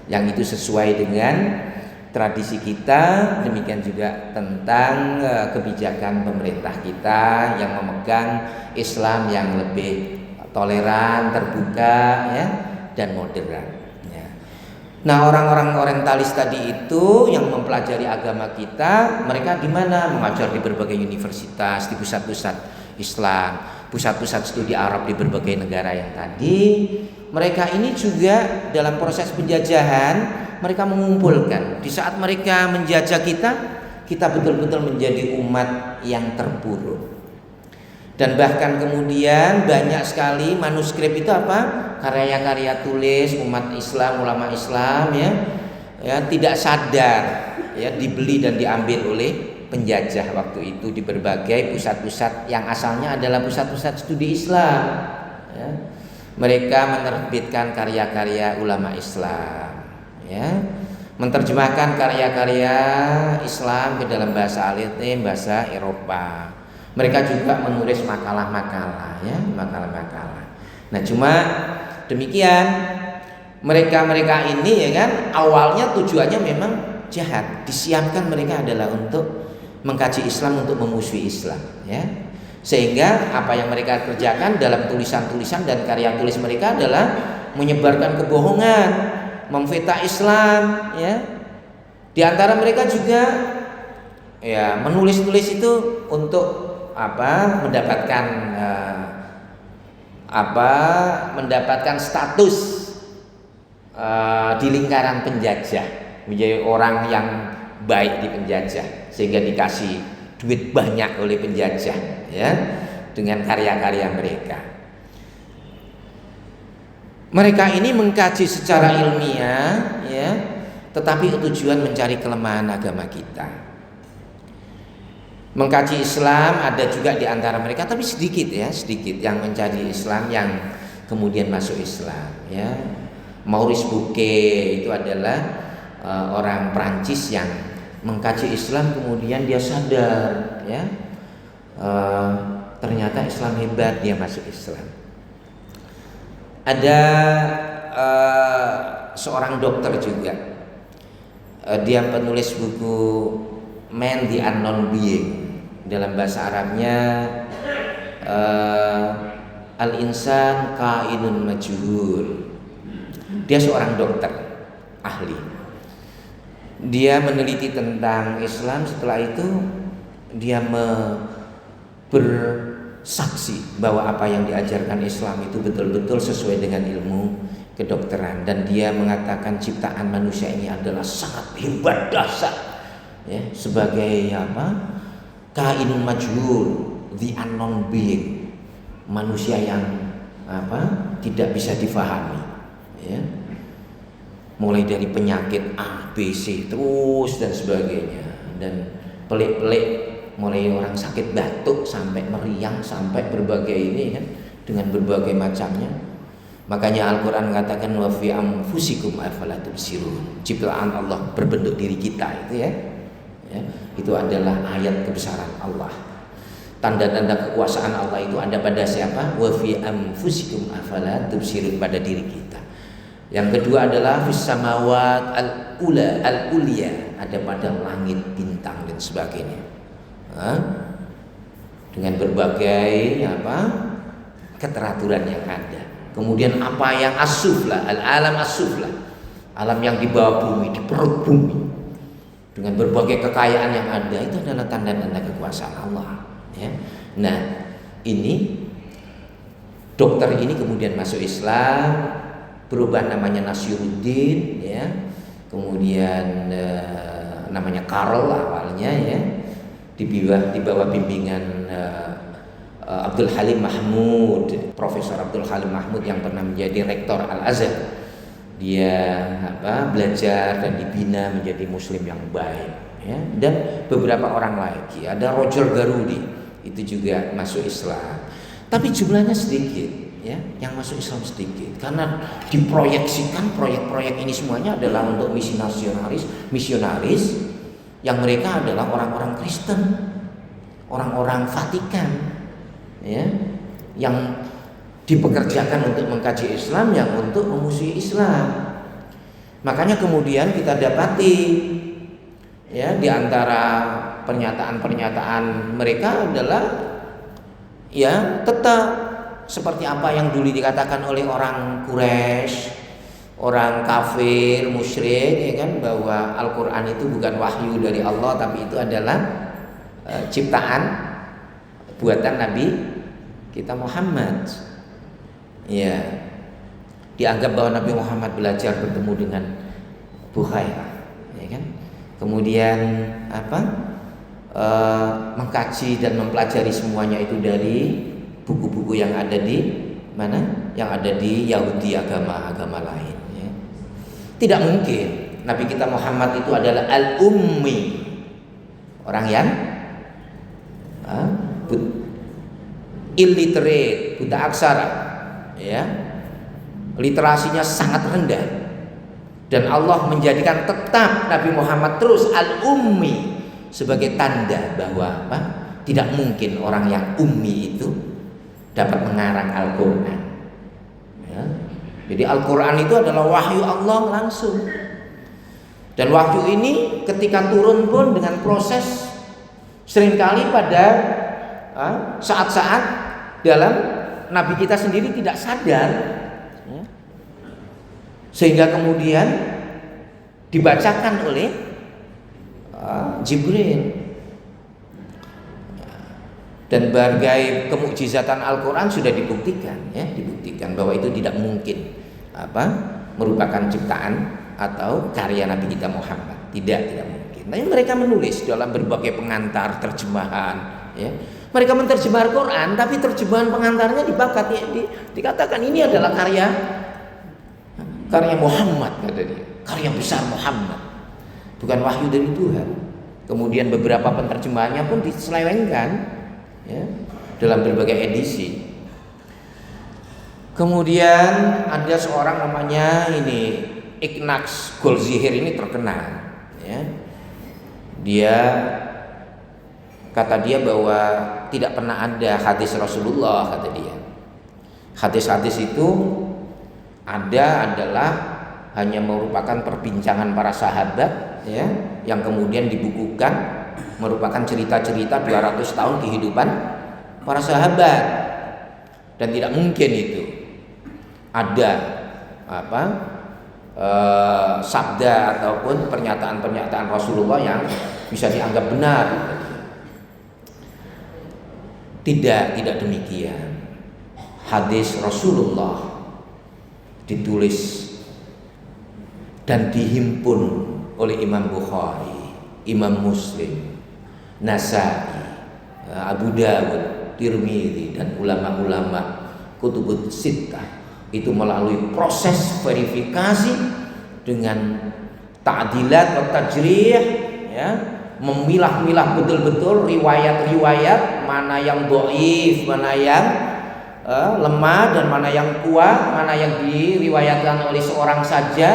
Yang itu sesuai dengan tradisi kita, demikian juga tentang kebijakan pemerintah kita yang memegang Islam yang lebih toleran, terbuka ya, dan modern ya. Nah, orang-orang orientalis tadi itu yang mempelajari agama kita, mereka di mana? Mengajar di berbagai universitas, di pusat-pusat Islam, pusat-pusat studi Arab di berbagai negara yang tadi. Mereka ini juga dalam proses penjajahan mereka mengumpulkan. Di saat mereka menjajah kita betul-betul menjadi umat yang terpuruk. Dan bahkan kemudian banyak sekali manuskrip itu apa? Karya-karya tulis umat Islam, ulama Islam ya tidak sadar ya dibeli dan diambil oleh penjajah waktu itu di berbagai pusat-pusat yang asalnya adalah pusat-pusat studi Islam ya. Mereka menerbitkan karya-karya ulama Islam ya, menerjemahkan karya-karya Islam ke dalam bahasa Latin, bahasa Eropa. Mereka juga menulis makalah-makalah ya, makalah-makalah. Nah, cuma demikian mereka ini ya kan awalnya tujuannya memang jahat. Disiapkan mereka adalah untuk mengkaji Islam, untuk memusuhi Islam ya. Sehingga apa yang mereka kerjakan dalam tulisan-tulisan dan karya tulis mereka adalah menyebarkan kebohongan, memfitnah Islam ya. Di antara mereka juga ya menulis-nulis itu untuk mendapatkan status di lingkaran penjajah, menjadi orang yang baik di penjajah, sehingga dikasih duit banyak oleh penjajah ya dengan karya-karya mereka. Mereka ini mengkaji secara ilmiah ya, tetapi tujuan mencari kelemahan agama kita. Mengkaji Islam ada juga di antara mereka, tapi sedikit yang mencari Islam yang kemudian masuk Islam ya. Maurice Bucaille itu adalah orang Prancis yang mengkaji Islam, kemudian dia sadar ya ternyata Islam hebat, dia masuk Islam. Ada seorang dokter juga, dia penulis buku Man the Unknown Being, dalam bahasa Arabnya Al-Insan Kainun Majhul. Dia seorang dokter ahli. Dia meneliti tentang Islam, setelah itu dia bersaksi bahwa apa yang diajarkan Islam itu betul-betul sesuai dengan ilmu kedokteran, dan dia mengatakan ciptaan manusia ini adalah sangat hebat, dahsyat ya, sebagai kainun majhul, the unknown being, manusia yang tidak bisa difahami ya. Mulai dari penyakit A, B, C terus dan sebagainya, dan pelik-pelik, mulai orang sakit batuk sampai meriang, sampai berbagai ini ya, dengan berbagai macamnya. Makanya Al-Quran mengatakan wa fi anfusikum afala tubsirun, ciptaan Allah berbentuk diri kita itu ya, itu adalah ayat kebesaran Allah. Tanda-tanda kekuasaan Allah itu ada pada siapa? Wa fi anfusikum afala tubsirun, pada diri kita. Yang kedua adalah fis samawat al-ula, al-ulya, ada pada langit, bintang dan sebagainya. dengan berbagai keteraturan yang ada. Kemudian apa yang as-sufla, al-alam as-sufla, alam yang di bawah bumi, di perut bumi, dengan berbagai kekayaan yang ada, itu adalah tanda-tanda kekuasaan Allah. Ya. Nah, ini dokter ini kemudian masuk Islam, berubah namanya Nasyuruddin, ya. Kemudian namanya Karl awalnya, ya. Di bawah bimbingan Abdul Halim Mahmud, Profesor Abdul Halim Mahmud yang pernah menjadi rektor Al-Azhar. Dia belajar dan dibina menjadi muslim yang baik, ya. Dan beberapa orang lagi, ada Roger Garudi, itu juga masuk Islam. Tapi jumlahnya sedikit, ya, yang masuk Islam sedikit, karena diproyeksikan proyek-proyek ini semuanya adalah untuk misi misionaris yang mereka adalah orang-orang Kristen, orang-orang Vatikan, ya, yang dipekerjakan untuk mengkaji Islam, yang untuk memusuhi Islam. Makanya kemudian kita dapati, ya, di antara pernyataan-pernyataan mereka adalah, ya, tetap seperti apa yang dulu dikatakan oleh orang Quraisy, orang kafir, musyrik, ya kan, bahwa Al-Quran itu bukan wahyu dari Allah, tapi itu adalah ciptaan buatan Nabi kita Muhammad. Ya, dianggap bahwa Nabi Muhammad belajar bertemu dengan Bukhairah, ya kan? Kemudian mengkaji dan mempelajari semuanya itu dari buku-buku yang ada di mana? Yang ada di Yahudi, agama-agama lain, ya. Tidak mungkin Nabi kita Muhammad itu adalah al-ummi, orang yang illiterate, buta aksara, ya, literasinya sangat rendah, dan Allah menjadikan tetap Nabi Muhammad terus al-ummi sebagai tanda bahwa tidak mungkin orang yang ummi itu dapat mengarang Al-Quran, ya. Jadi Al-Quran itu adalah wahyu Allah langsung, dan wahyu ini ketika turun pun dengan proses seringkali pada saat-saat dalam Nabi kita sendiri tidak sadar, ya, sehingga kemudian dibacakan oleh Jibril. Dan berbagai kemukjizatan Al-Quran sudah dibuktikan, ya, dibuktikan bahwa itu tidak mungkin merupakan ciptaan atau karya Nabi kita Muhammad, tidak mungkin. Tapi mereka menulis dalam berbagai pengantar terjemahan, ya. Mereka menerjemah Al-Quran, tapi terjemahan pengantarnya dibakat, ya, dikatakan ini adalah karya Muhammad, kata dia, karya besar Muhammad, bukan wahyu dari Tuhan. Kemudian beberapa penerjemahannya pun diselewengkan, ya, dalam berbagai edisi. Kemudian ada seorang namanya Ignaz Goldziher, ini terkenal, ya. Dia kata dia bahwa tidak pernah ada hadis Rasulullah, kata dia. Hadis-hadis itu adalah hanya merupakan perbincangan para sahabat, ya, yang kemudian dibukukan, merupakan cerita-cerita 200 tahun kehidupan para sahabat, dan tidak mungkin itu ada sabda ataupun pernyataan-pernyataan Rasulullah yang bisa dianggap benar. Tidak demikian. Hadis Rasulullah ditulis dan dihimpun oleh Imam Bukhari, Imam Muslim, Nasa'i, Abu Dawud, Tirmidzi, dan ulama-ulama kutubut sittah, itu melalui proses verifikasi dengan ta'dilat atau tajrih, ya, memilah-milah betul-betul riwayat-riwayat mana yang dhaif, mana yang lemah, dan mana yang kuat, mana yang diriwayatkan oleh seorang saja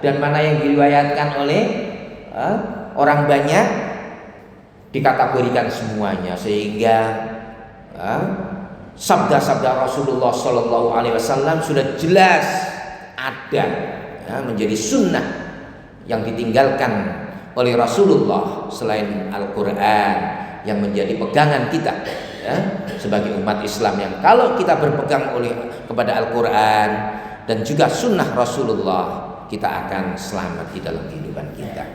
dan mana yang diriwayatkan oleh orang banyak, dikategorikan semuanya, sehingga sabda-sabda Rasulullah Shallallahu Alaihi Wasallam sudah jelas ada, ya, menjadi sunnah yang ditinggalkan oleh Rasulullah selain Al-Quran yang menjadi pegangan kita, ya, sebagai umat Islam yang kalau kita berpegang kepada Al-Quran dan juga sunnah Rasulullah, kita akan selamat di dalam kehidupan kita.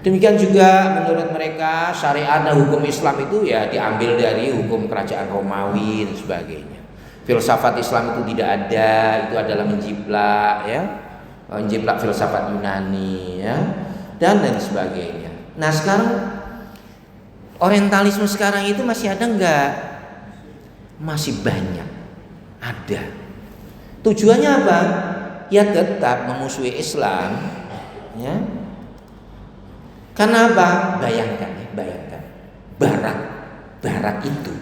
Demikian juga menurut mereka syariat dan hukum Islam itu ya diambil dari hukum kerajaan Romawi dan sebagainya. Filsafat Islam itu tidak ada, itu adalah menjiplak ya, menjiplak filsafat Yunani ya, dan lain sebagainya. Nah sekarang orientalisme sekarang itu masih ada enggak? Masih banyak ada. Tujuannya apa? Ya tetap memusuhi Islam ya. Karena apa? Bayangkan Barat itu,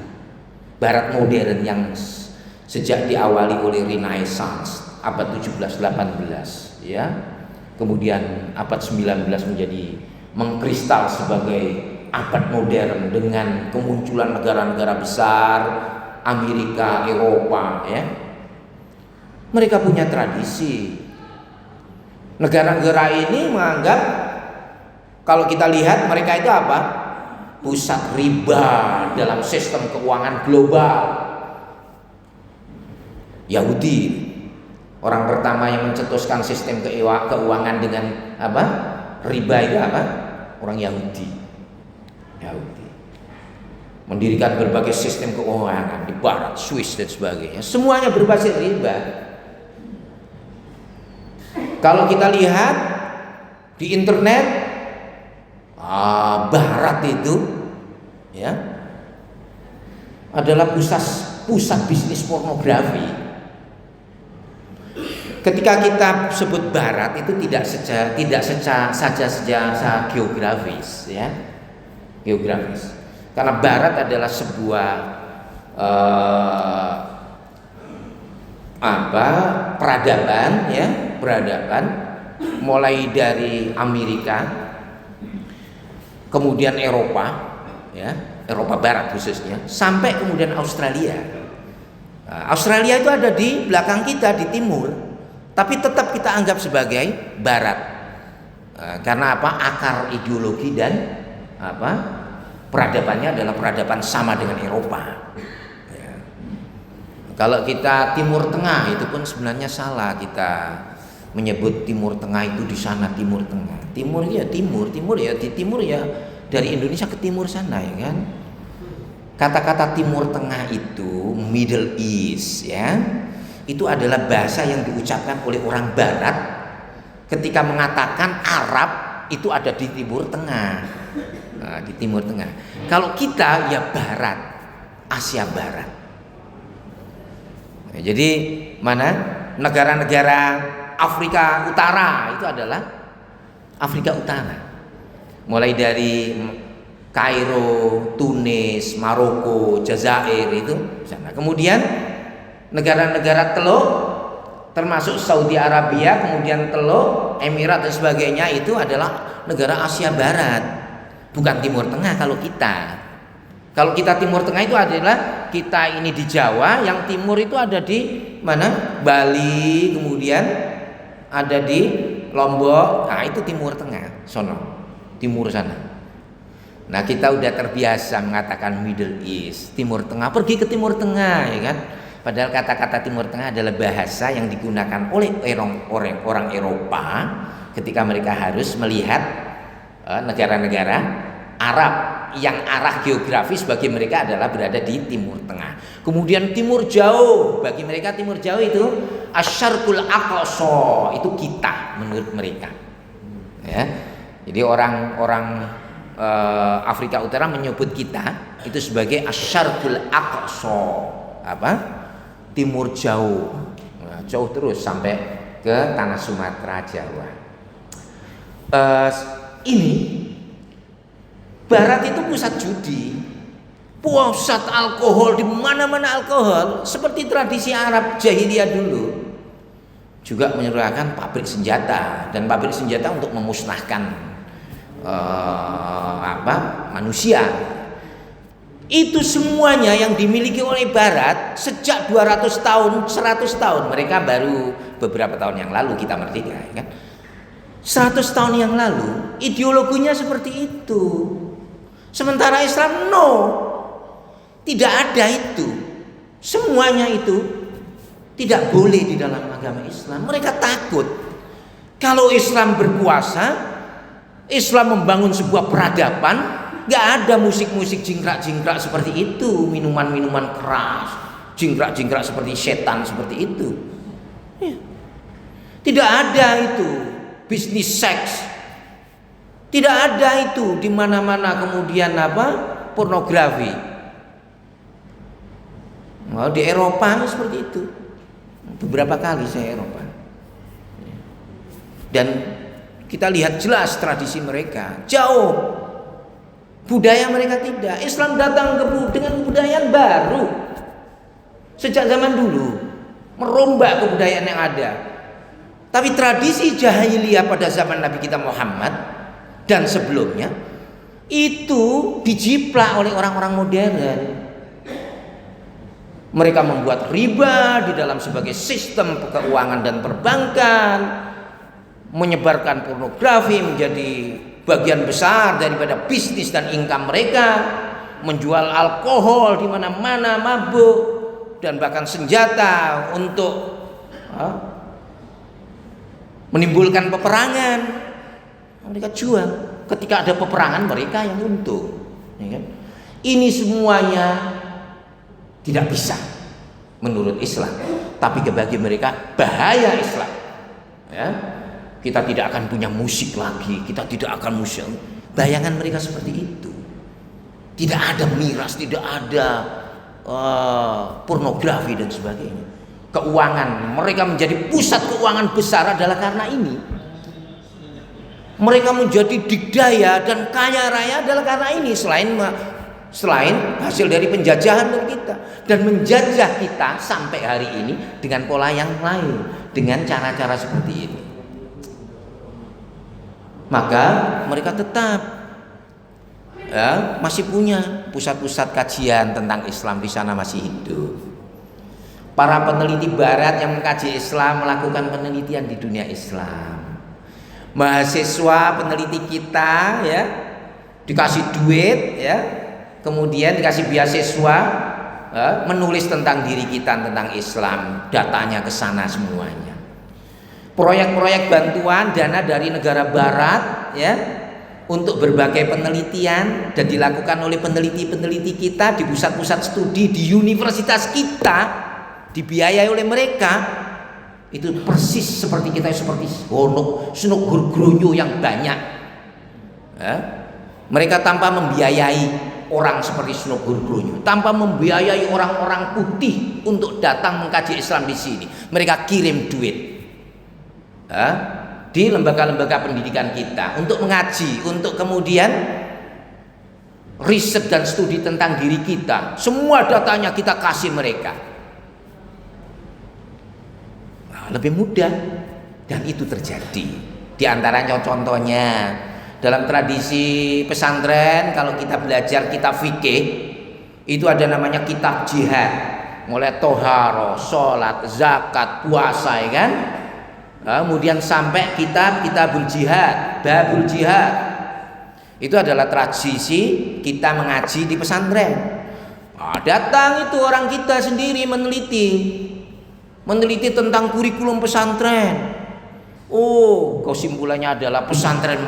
Barat modern yang sejak diawali oleh Renaissance abad 17-18 ya, kemudian abad 19 menjadi mengkristal sebagai abad modern dengan kemunculan negara-negara besar Amerika, Eropa ya. Mereka punya tradisi. Negara-negara ini menganggap, kalau kita lihat mereka itu apa? Pusat riba dalam sistem keuangan global. Yahudi, orang pertama yang mencetuskan sistem keuangan dengan apa? Riba itu apa? Orang Yahudi. Mendirikan berbagai sistem keuangan di Barat, Swiss dan sebagainya. Semuanya berbasis riba. Kalau kita lihat di internet, Barat itu ya adalah pusat bisnis pornografi. Ketika kita sebut Barat itu tidak saja secara geografis ya, geografis. Karena Barat adalah sebuah peradaban ya, mulai dari Amerika, kemudian Eropa ya, Eropa Barat khususnya, sampai kemudian Australia. Australia itu ada di belakang kita di timur, tapi tetap kita anggap sebagai Barat. Karena apa? Akar ideologi dan peradabannya adalah peradaban sama dengan Eropa ya. Kalau kita Timur Tengah itu pun sebenarnya salah, kita menyebut Timur Tengah itu di sana Timur Tengah. Timur ya timur ya di timur ya, dari Indonesia ke timur sana ya kan. Kata-kata Timur Tengah itu Middle East ya, itu adalah bahasa yang diucapkan oleh orang Barat ketika mengatakan Arab itu ada di Timur Tengah. Di Timur Tengah. Kalau kita ya Barat, Asia Barat. Jadi mana negara-negara Afrika Utara itu adalah Afrika Utara. Mulai dari Kairo, Tunis, Maroko, Jazair itu sana. Kemudian negara-negara Teluk termasuk Saudi Arabia, kemudian Teluk, Emirat dan sebagainya itu adalah negara Asia Barat. Bukan Timur Tengah kalau kita. Kalau kita Timur Tengah itu adalah kita ini di Jawa, yang timur itu ada di mana? Bali, kemudian ada di Lombok. Nah, itu Timur Tengah, sono. Timur sana. Nah, kita udah terbiasa mengatakan Middle East, Timur Tengah, pergi ke Timur Tengah ya kan. Padahal kata-kata Timur Tengah adalah bahasa yang digunakan oleh orang Eropa ketika mereka harus melihat negara-negara Arab yang arah geografis bagi mereka adalah berada di Timur Tengah. Kemudian Timur Jauh, bagi mereka Timur Jauh itu Asyarqul Aqsa, itu kita menurut mereka. Ya. Jadi orang-orang Afrika Utara menyebut kita itu sebagai Asyarqul Aqsa, Timur Jauh. Nah, jauh terus sampai ke tanah Sumatera, Jawa. Ini Barat itu pusat judi, pusat alkohol, di mana-mana alkohol, seperti tradisi Arab jahiliyah dulu. Juga menyediakan pabrik senjata, dan pabrik senjata untuk memusnahkan manusia. Itu semuanya yang dimiliki oleh Barat sejak 200 tahun, 100 tahun. Mereka baru beberapa tahun yang lalu kita merdeka ya kan. 100 tahun yang lalu ideologinya seperti itu. Sementara Islam no. Tidak ada itu. Semuanya itu tidak boleh di dalam agama Islam. Mereka takut kalau Islam berkuasa, Islam membangun sebuah peradaban, gak ada musik-musik jingkrak-jingkrak seperti itu, minuman-minuman keras, jingkrak-jingkrak seperti setan seperti itu. Ya. Tidak ada itu bisnis seks. Tidak ada itu di mana-mana kemudian pornografi. Oh, di Eropa seperti itu. Beberapa kali saya Eropa. Dan kita lihat jelas tradisi mereka jauh, budaya mereka tidak. Islam datang dengan kebudayaan baru sejak zaman dulu, merombak kebudayaan yang ada. Tapi tradisi jahiliyah pada zaman Nabi kita Muhammad dan sebelumnya itu dijiplak oleh orang-orang modern. Mereka membuat riba di dalam sebagai sistem keuangan dan perbankan, menyebarkan pornografi menjadi bagian besar daripada bisnis dan income mereka, menjual alkohol di mana-mana, mabuk, dan bahkan senjata untuk menimbulkan peperangan. Mereka jual. Ketika ada peperangan mereka yang untung, ya kan? Ini semuanya tidak bisa menurut Islam, tapi bagi mereka bahaya Islam. Ya, kita tidak akan punya musik lagi, kita tidak akan musik. Bayangan mereka seperti itu. Tidak ada miras, tidak ada pornografi dan sebagainya. Keuangan mereka menjadi pusat keuangan besar adalah karena ini. Mereka menjadi dikdaya dan kaya raya adalah karena ini. Selain hasil dari penjajahan dari kita dan menjajah kita sampai hari ini dengan pola yang lain, dengan cara-cara seperti ini. Maka mereka tetap masih punya pusat-pusat kajian tentang Islam di sana, masih hidup. Para peneliti Barat yang mengkaji Islam melakukan penelitian di dunia Islam. Mahasiswa peneliti kita ya dikasih duit ya, kemudian dikasih beasiswa menulis tentang diri kita, tentang Islam, datanya ke sana semuanya. Proyek-proyek bantuan dana dari negara Barat ya untuk berbagai penelitian dan dilakukan oleh peneliti-peneliti kita di pusat-pusat studi di universitas kita, dibiayai oleh mereka. Itu persis seperti kita, seperti sunuk hurgrunyu yang banyak ya. Mereka tanpa membiayai orang seperti sunuk hurgrunyu, tanpa membiayai orang-orang putih untuk datang mengkaji Islam di sini, mereka kirim duit ya, di lembaga-lembaga pendidikan kita untuk mengaji, untuk kemudian riset dan studi tentang diri kita. Semua datanya kita kasih mereka. Lebih mudah, dan itu terjadi. Di antaranya contohnya dalam tradisi pesantren, kalau kita belajar kitab fikih itu ada namanya kitab jihad, mulai toharo, sholat, zakat, puasa, ya kan? Kemudian sampai kitabul jihad, babul jihad. Itu adalah tradisi kita mengaji di pesantren. Datang itu orang kita sendiri meneliti tentang kurikulum pesantren. Kesimpulannya adalah pesantren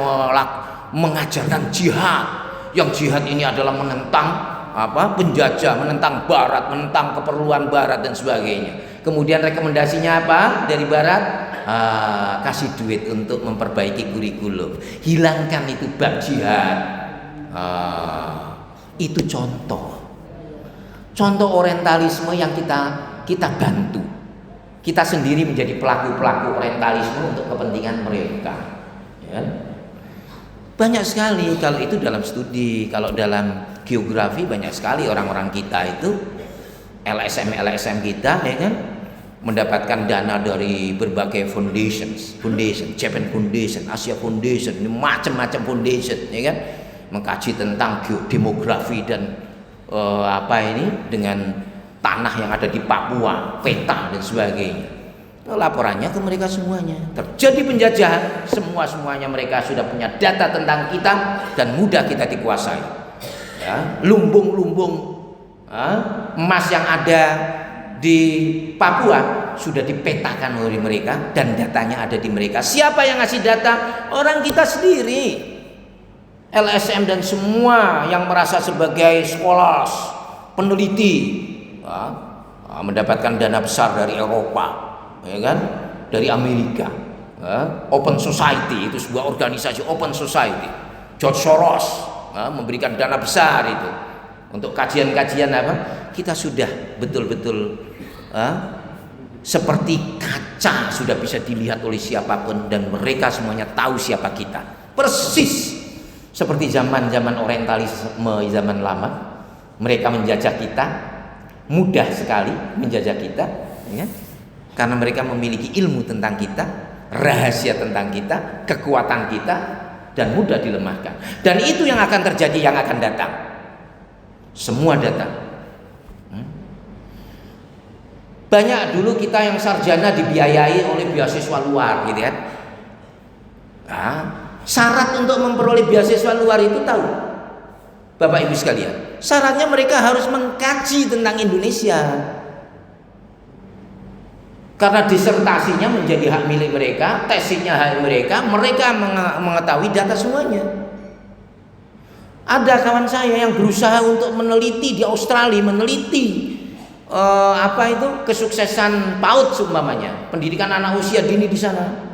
mengajarkan jihad. Yang jihad ini adalah menentang penjajah, menentang Barat, menentang keperluan Barat dan sebagainya. Kemudian rekomendasinya apa dari Barat? Kasih duit untuk memperbaiki kurikulum, hilangkan itu bab jihad. Itu contoh orientalisme yang kita bantu. Kita sendiri menjadi pelaku-pelaku orientalisme untuk kepentingan mereka ya. Banyak sekali kalau itu dalam studi, kalau dalam geografi banyak sekali orang-orang kita itu LSM kita ya kan, mendapatkan dana dari berbagai foundation, Japan Foundation, Asia Foundation, macam-macam foundation ya kan, mengkaji tentang geodemografi dan dengan tanah yang ada di Papua, peta dan sebagainya. Laporannya ke mereka semuanya. Terjadi penjajahan, semuanya mereka sudah punya data tentang kita dan mudah kita dikuasai. Ya, lumbung-lumbung emas yang ada di Papua sudah dipetakan oleh mereka dan datanya ada di mereka. Siapa yang ngasih data? Orang kita sendiri. LSM dan semua yang merasa sebagai sekolah peneliti mendapatkan dana besar dari Eropa, ya kan, dari Amerika. Open Society itu sebuah organisasi open society. George Soros memberikan dana besar itu untuk kajian-kajian apa? Kita sudah betul-betul seperti kaca sudah bisa dilihat oleh siapapun dan mereka semuanya tahu siapa kita. Persis seperti zaman-zaman orientalisme zaman lama, mereka menjajah kita, mudah sekali menjajah kita, ya, karena mereka memiliki ilmu tentang kita, rahasia tentang kita, kekuatan kita, dan mudah dilemahkan. Dan itu yang akan terjadi, yang akan datang. Semua datang. Banyak dulu kita yang sarjana dibiayai oleh beasiswa luar, gitu kan? Syarat untuk memperoleh beasiswa luar itu tahu, Bapak Ibu sekalian, syaratnya mereka harus mengkaji tentang Indonesia, karena disertasinya menjadi hak milik mereka, tesisnya hak mereka, mereka mengetahui data semuanya. Ada kawan saya yang berusaha untuk meneliti di Australia, meneliti kesuksesan PAUD seumpamanya, pendidikan anak usia dini di sana.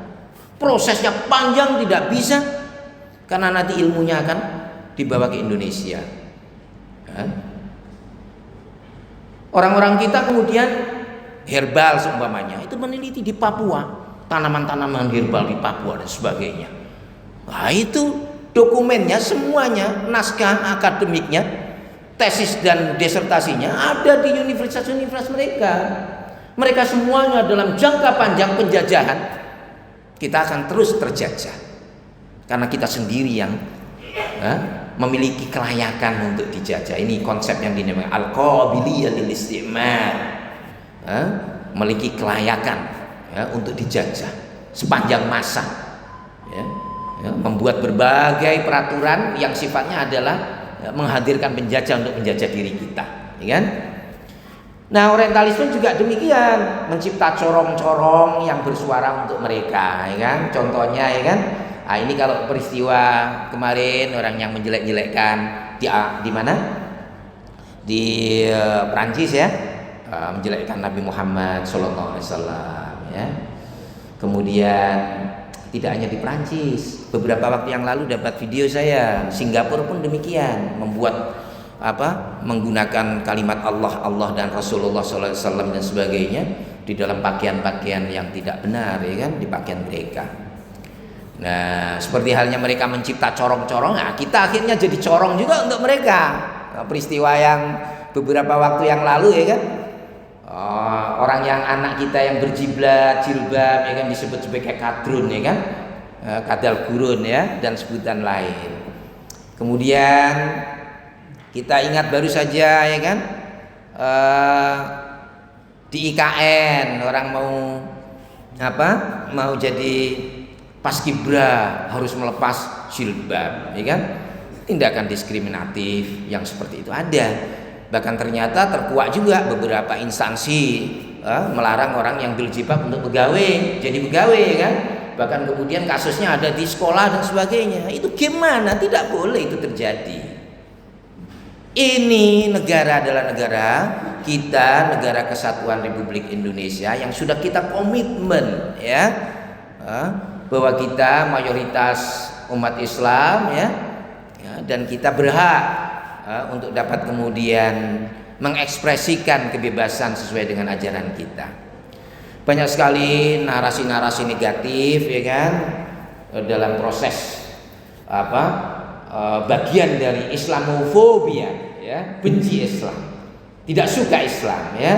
Prosesnya panjang, tidak bisa, karena nanti ilmunya akan dibawa ke Indonesia. Orang-orang kita kemudian herbal seumpamanya itu meneliti di Papua, tanaman-tanaman herbal di Papua dan sebagainya. Nah, itu dokumennya semuanya, naskah akademiknya, tesis dan disertasinya ada di universitas-universitas mereka. Mereka semuanya dalam jangka panjang penjajahan. Kita akan terus terjajah karena kita sendiri yang memiliki kelayakan untuk dijajah. Ini konsep yang dinamakan al-qabiliyah lil istimar, memiliki kelayakan untuk dijajah sepanjang masa, membuat berbagai peraturan yang sifatnya adalah menghadirkan penjajah untuk menjajah diri kita, ya kan? Nah, orientalisme juga demikian, mencipta corong-corong yang bersuara untuk mereka, ya kan? Contohnya, ya kan? Nah, ini kalau peristiwa kemarin orang yang menjelek-jelekkan di mana? Di Prancis, ya, menjelekkan Nabi Muhammad SAW, ya. Kemudian tidak hanya di Prancis, beberapa waktu yang lalu dapat video saya, Singapura pun demikian, membuat menggunakan kalimat Allah dan Rasulullah SAW dan sebagainya di dalam pakaian-pakaian yang tidak benar, ya kan, di pakaian mereka. Nah, seperti halnya mereka mencipta corong-corong, nah kita akhirnya jadi corong juga untuk mereka. Peristiwa yang beberapa waktu yang lalu, ya kan, orang yang anak kita yang berjilbab, ya kan, disebut sebagai kadrun, ya kan, kadal gurun, ya, dan sebutan lain. Kemudian kita ingat baru saja, ya kan, di IKN orang mau jadi paskibra harus melepas jilbab, ya kan, tindakan diskriminatif yang seperti itu ada. Bahkan ternyata terkuak juga beberapa instansi melarang orang yang berjilbab untuk jadi pegawai, ya kan. Bahkan kemudian kasusnya ada di sekolah dan sebagainya. Itu gimana? Tidak boleh itu terjadi. Ini negara adalah negara kita, negara kesatuan Republik Indonesia yang sudah kita komitmen, ya, bahwa kita mayoritas umat Islam, ya, dan kita berhak untuk dapat kemudian mengekspresikan kebebasan sesuai dengan ajaran kita. Banyak sekali narasi-narasi negatif, ya kan, dalam proses bagian dari Islamofobia, ya, benci Islam, tidak suka Islam, ya,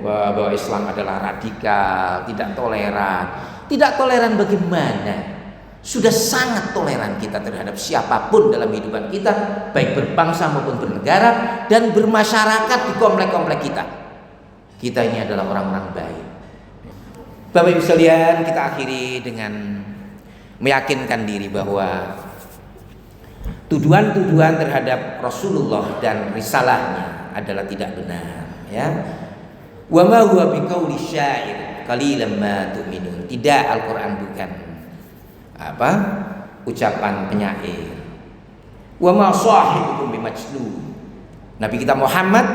bahwa Islam adalah radikal, tidak toleran. Tidak toleran bagaimana? Sudah sangat toleran kita terhadap siapapun dalam kehidupan kita, baik berbangsa maupun bernegara dan bermasyarakat di komplek-komplek kita. Kita ini adalah orang-orang baik. Bapak Ibu sekalian, kita akhiri dengan meyakinkan diri bahwa tuduhan-tuduhan terhadap Rasulullah dan risalahnya adalah tidak benar, ya. Wa ma huwa biqauli syair qalilan ma tu'minun. Tidak, Al-Qur'an bukan ucapan penyair. Wa ma sahibukum bimajnun. Nabi kita Muhammad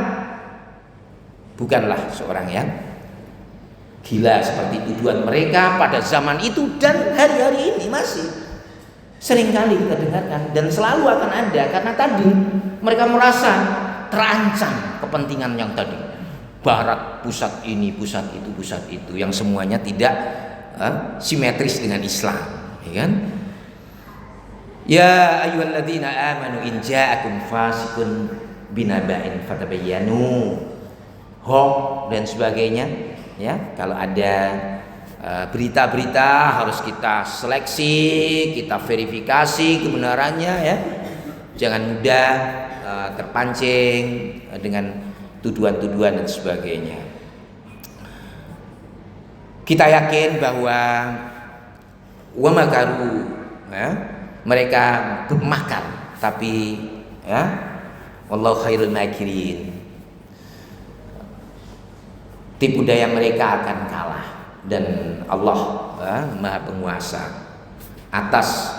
bukanlah seorang yang gila seperti tuduhan mereka pada zaman itu dan hari-hari ini masih seringkali kita dengarkan dan selalu akan ada, karena tadi mereka merasa terancam kepentingan yang tadi, Barat pusat ini, pusat itu yang semuanya tidak simetris dengan Islam, ya kan? Ya ayyuhalladzina amanu in ja'akum fasiqun binaba'in fatabayyanu, hoax dan sebagainya, ya. Kalau ada berita-berita harus kita seleksi, kita verifikasi kebenarannya, ya. Jangan mudah terpancing dengan tuduhan-tuduhan dan sebagainya. Kita yakin bahwa wa makaru, ya, mereka bermakar, tapi ya wallahu khairul makirin, tipu daya mereka akan kalah dan Allah Maha Penguasa atas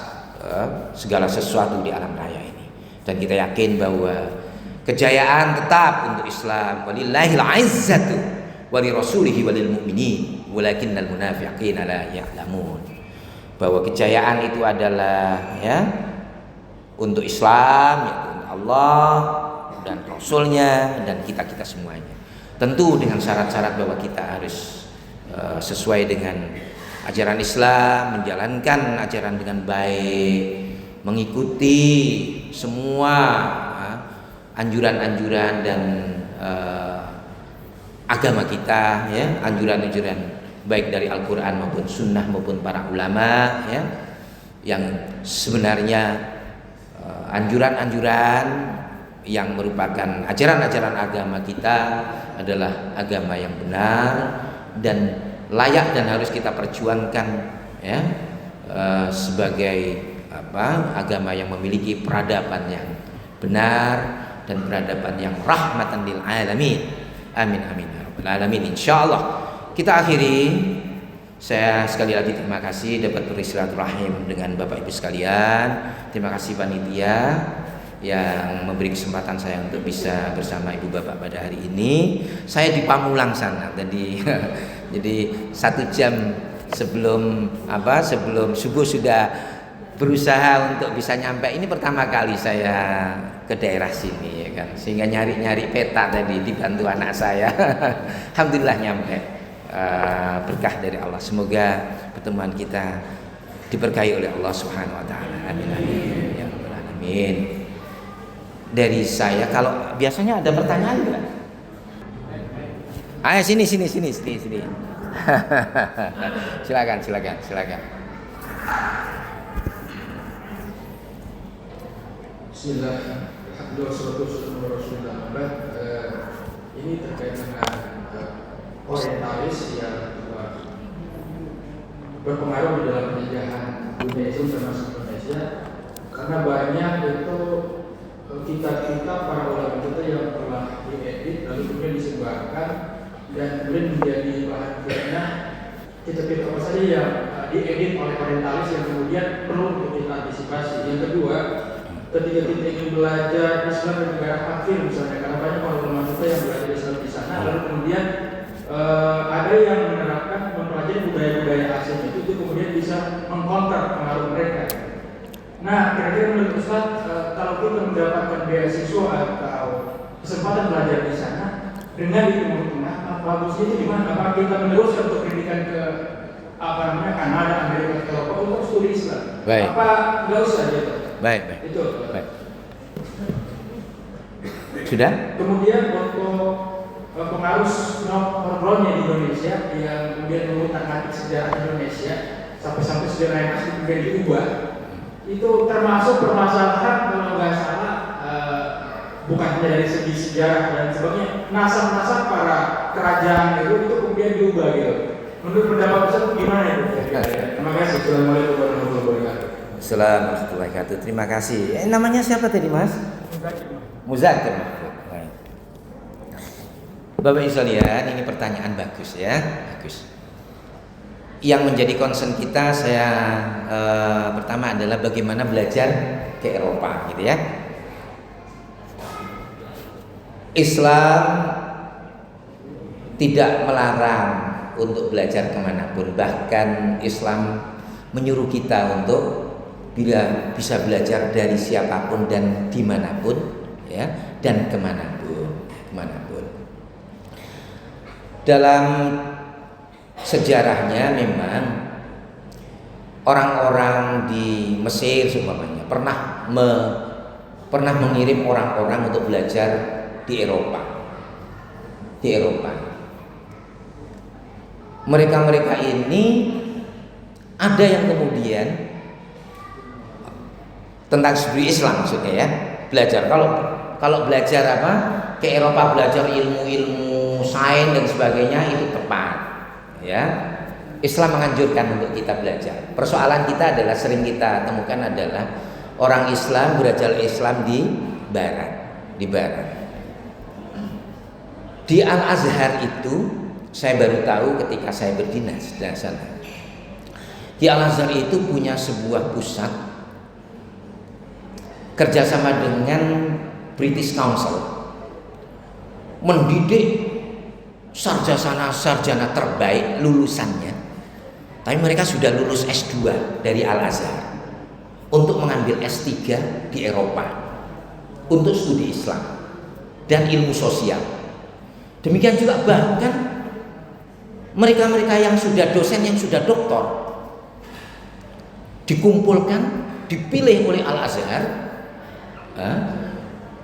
segala sesuatu di alam raya ini. Dan kita yakin bahwa kejayaan tetap untuk Islam. Walillahil izzatu walirasulihi walil mu'minin walakinnal munafiqina la ya'lamun. Bahwa kejayaan itu adalah, ya, untuk Islam, yaitu untuk Allah dan Rasulnya dan kita semuanya. Tentu dengan syarat-syarat bahwa kita harus sesuai dengan ajaran Islam, menjalankan ajaran dengan baik, mengikuti semua anjuran-anjuran dan agama kita, ya, anjuran-anjuran baik dari Al-Quran maupun Sunnah maupun para ulama, ya, yang sebenarnya anjuran-anjuran yang merupakan ajaran-ajaran agama kita adalah agama yang benar dan layak dan harus kita perjuangkan, ya, sebagai agama yang memiliki peradaban yang benar dan peradaban yang rahmatan lil alamin. Amin amin ya rabbal alamin. Insyaallah kita akhiri. Saya sekali lagi terima kasih dapat bersilaturahim dengan Bapak Ibu sekalian. Terima kasih panitia yang memberi kesempatan saya untuk bisa bersama Ibu Bapak pada hari ini. Saya di Pamulang sana tadi. Jadi 1 jam sebelum subuh sudah berusaha untuk bisa nyampe. Ini pertama kali saya ke daerah sini, ya kan. Sehingga nyari-nyari peta tadi dibantu anak saya. Alhamdulillah nyampe. Berkah dari Allah. Semoga pertemuan kita diberkahi oleh Allah Subhanahu wa taala. Amin amin ya rabbal alamin. Dari saya, kalau biasanya ada pertanyaan enggak? Ayo sini. Silakan. Bismillah, ini terkait dengan orientalis yang berpengaruh di dalam penjajahan dunia Islam termasuk Indonesia, karena banyak itu kita para ulama kita yang telah diedit lalu kemudian disebarkan dan kemudian menjadi bahan fitnah kita apa saja yang diedit oleh orientalis yang kemudian perlu untuk kita antisipasi. Yang kedua, ketika kita ingin belajar Islam di negara kafir misalnya, karena banyak ulama kita yang belajar Islam di sana, lalu kemudian ada yang menerapkan mempelajari budaya-budaya asing itu kemudian bisa mengkonter pengaruh mereka. Nah, kira-kira menurut Ustaz, kalau kita mendapatkan beasiswa atau kesempatan belajar di sana dengan di Timur Tengah, bagusnya itu gimana? Apakah kita meneruskan untuk pendidikan ke Kanada, Amerika, Eropa untuk studi Islam? Baik. Apa nggak usah gitu? Baik. Itu. Baik. Sudah? Kemudian untuk pengaruh snowboardnya di Indonesia yang kemudian mengutak-atik sejarah Indonesia sampai sejarah yang asli kemudian diubah, itu termasuk permasalahan kalau nggak salah bukan hanya dari segi sejarah dan sebagainya, nasab-nasab para kerajaan itu kemudian diubah gitu. Menurut pendapat Ustaz gimana itu? Terima kasih. Assalamualaikum warahmatullahi wabarakatuh. Assalamualaikum warahmatullahi wabarakatuh. Terima kasih. Namanya siapa tadi Mas? Muzakir. Bapak Ibu sekalian, ini pertanyaan bagus ya, bagus. Yang menjadi concern kita pertama adalah bagaimana belajar ke Eropa, gitu ya. Islam tidak melarang untuk belajar kemanapun, bahkan Islam menyuruh kita untuk bila bisa belajar dari siapapun dan dimanapun, ya, dan kemanapun. Dalam sejarahnya memang orang-orang di Mesir seumpamanya pernah mengirim orang-orang untuk belajar di Eropa. Mereka ini ada yang kemudian tentang studi Islam maksudnya ya, belajar. Kalau belajar apa ke Eropa, belajar ilmu-ilmu sains dan sebagainya itu tepat ya. Islam menganjurkan untuk kita belajar. Persoalan kita adalah sering kita temukan adalah orang Islam belajar Islam di barat. Di Al-Azhar itu saya baru tahu ketika saya berdinas di sana. Di Al-Azhar itu punya sebuah pusat kerjasama dengan British Council, mendidik sarjana terbaik lulusannya, tapi mereka sudah lulus S2 dari Al-Azhar untuk mengambil S3 di Eropa untuk studi Islam dan ilmu sosial. Demikian juga bahkan mereka-mereka yang sudah dosen, yang sudah doktor dikumpulkan, dipilih oleh Al-Azhar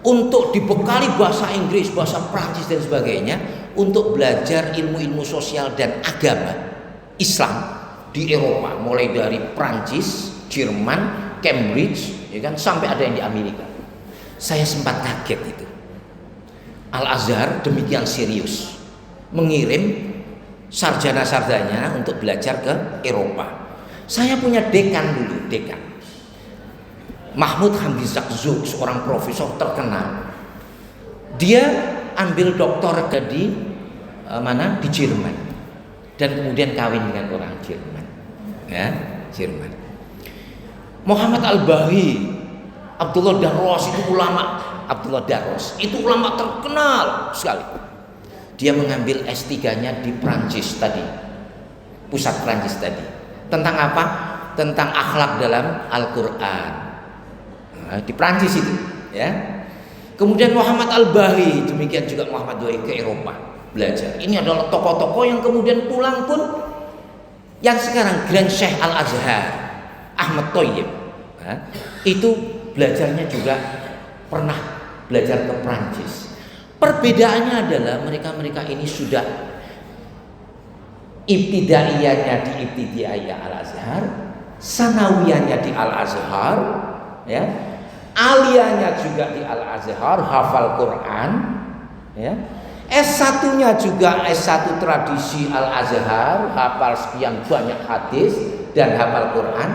untuk dibekali bahasa Inggris, bahasa Prancis dan sebagainya untuk belajar ilmu-ilmu sosial dan agama Islam di Eropa, mulai dari Prancis, Jerman, Cambridge, ya kan, sampai ada yang di Amerika. Saya sempat kaget itu. Al-Azhar demikian serius mengirim sarjana-sarjana untuk belajar ke Eropa. Saya punya dekan Mahmud Hamdi Zakzouk, seorang profesor terkenal. Dia ambil doktor di di Jerman dan kemudian kawin dengan orang Jerman, ya, Jerman. Muhammad Al-Bahi, Abdullah Darros itu ulama terkenal sekali. Dia mengambil S3-nya di Prancis tadi, pusat Prancis tadi. Tentang apa? Tentang akhlak dalam Al-Quran. Di Prancis itu, ya. Kemudian Muhammad Al-Bahi, demikian juga Muhammad Al-Bahi ke Eropa belajar. Ini adalah tokoh-tokoh yang kemudian pulang pun, yang sekarang Grand Sheikh Al-Azhar Ahmad Thoyyib, itu belajarnya juga pernah belajar ke Prancis. Perbedaannya adalah mereka ini sudah ibtidaiyahnya di Ibtidaiyah Al-Azhar, sanawiyahnya di Al-Azhar, ya. Aliyahnya juga di Al-Azhar, hafal Quran, ya. S1-nya juga S1 tradisi Al-Azhar, hafal sekian banyak hadis dan hafal Quran.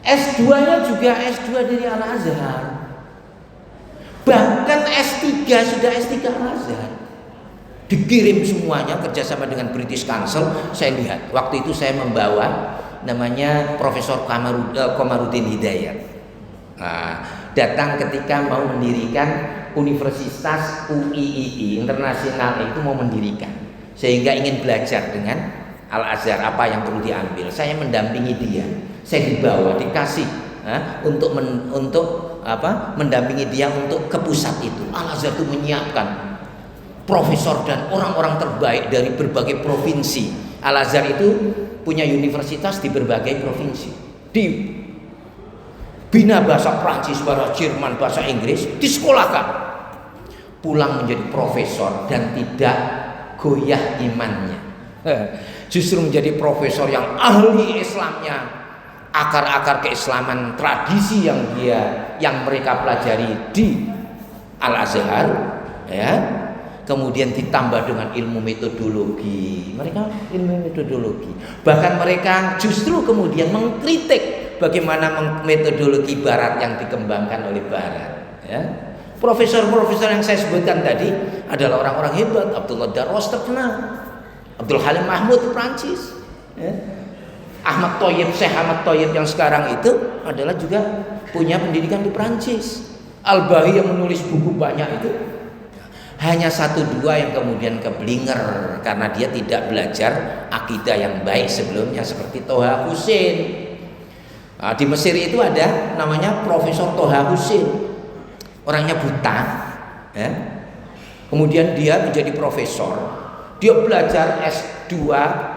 S2-nya juga S2 dari Al-Azhar. Bahkan S3 sudah S3 Al-Azhar. Dikirim semuanya kerjasama dengan British Council. Saya lihat waktu itu saya membawa namanya Profesor Komarudin Hidayat. Datang ketika mau mendirikan Universitas UIII internasional, itu mau mendirikan, sehingga ingin belajar dengan Al-Azhar apa yang perlu diambil. Saya mendampingi dia, saya dibawa, dikasih untuk mendampingi dia untuk ke pusat itu. Al-Azhar itu menyiapkan profesor dan orang-orang terbaik dari berbagai provinsi. Al-Azhar itu punya universitas di berbagai provinsi. Bina bahasa Prancis, bahasa Jerman, bahasa Inggris, disekolahkan. Pulang menjadi profesor dan tidak goyah imannya. Justru menjadi profesor yang ahli Islamnya, akar-akar keislaman tradisi yang mereka pelajari di Al-Azhar, ya. Kemudian ditambah dengan ilmu metodologi. Mereka ilmu metodologi. Bahkan mereka justru kemudian mengkritik bagaimana metodologi Barat yang dikembangkan oleh Barat, ya. Profesor-profesor yang saya sebutkan tadi adalah orang-orang hebat. Abdullah Darros terkenal, Abdul Halim Mahmud Prancis, ya. Ahmad Thoyib, Syekh Ahmad Thoyib yang sekarang itu adalah juga punya pendidikan di Prancis. Al-Bahi yang menulis buku banyak itu hanya 1-2 yang kemudian keblinger karena dia tidak belajar akidah yang baik sebelumnya, seperti Toha Husin. Nah, di Mesir itu ada namanya Profesor Toha Husin, orangnya buta, ya. Kemudian dia menjadi profesor, dia belajar S2,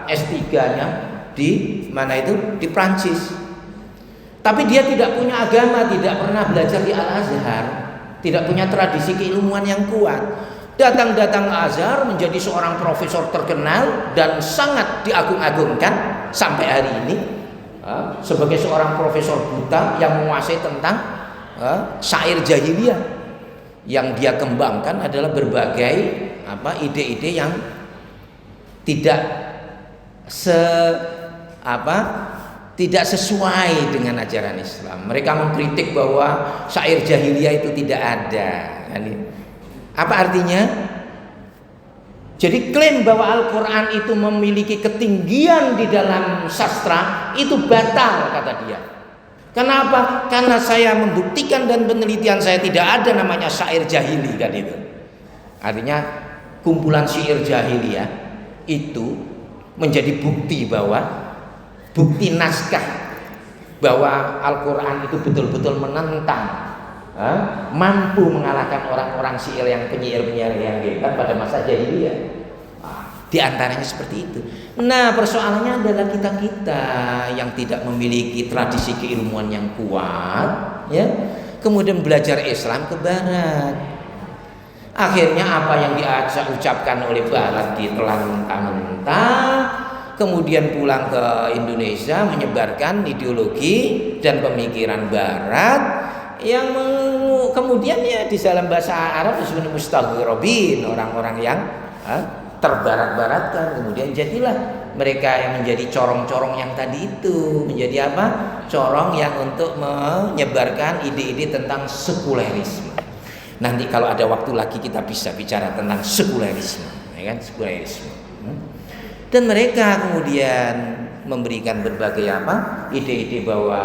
S3-nya di mana itu? Di Prancis. Tapi dia tidak punya agama, tidak pernah belajar di Al-Azhar, tidak punya tradisi keilmuan yang kuat. Datang-datang Al-Azhar menjadi seorang profesor terkenal dan sangat diagung-agungkan sampai hari ini, sebagai seorang profesor buta yang menguasai tentang syair jahiliyah. Yang dia kembangkan adalah berbagai ide-ide yang tidak tidak sesuai dengan ajaran Islam. Mereka mengkritik bahwa syair jahiliyah itu tidak ada. Apa artinya? Jadi klaim bahwa Al-Quran itu memiliki ketinggian di dalam sastra itu batal, kata dia. Kenapa? Karena saya membuktikan dan penelitian saya tidak ada namanya syair jahili, kan itu. Artinya kumpulan syair jahiliyah itu menjadi bukti naskah bahwa Al-Quran itu betul-betul menentang, mampu mengalahkan orang-orang syair yang penyair-penyair yang hebat pada masa jahiliyah. Di antaranya seperti itu. Nah, persoalannya adalah kita yang tidak memiliki tradisi keilmuan yang kuat, ya, kemudian belajar Islam ke Barat. Akhirnya apa yang diucapkan oleh Barat ditelan mentah-mentah, kemudian pulang ke Indonesia menyebarkan ideologi dan pemikiran Barat yang kemudian ya di dalam bahasa Arab disebut mustaghrabin, orang-orang yang terbarat-baratkan. Kemudian jadilah mereka yang menjadi corong-corong yang tadi itu, menjadi apa? Corong yang untuk menyebarkan ide-ide tentang sekulerisme. Nanti kalau ada waktu lagi kita bisa bicara tentang sekulerisme, ya kan? Sekulerisme. Dan mereka kemudian memberikan berbagai ide-ide bahwa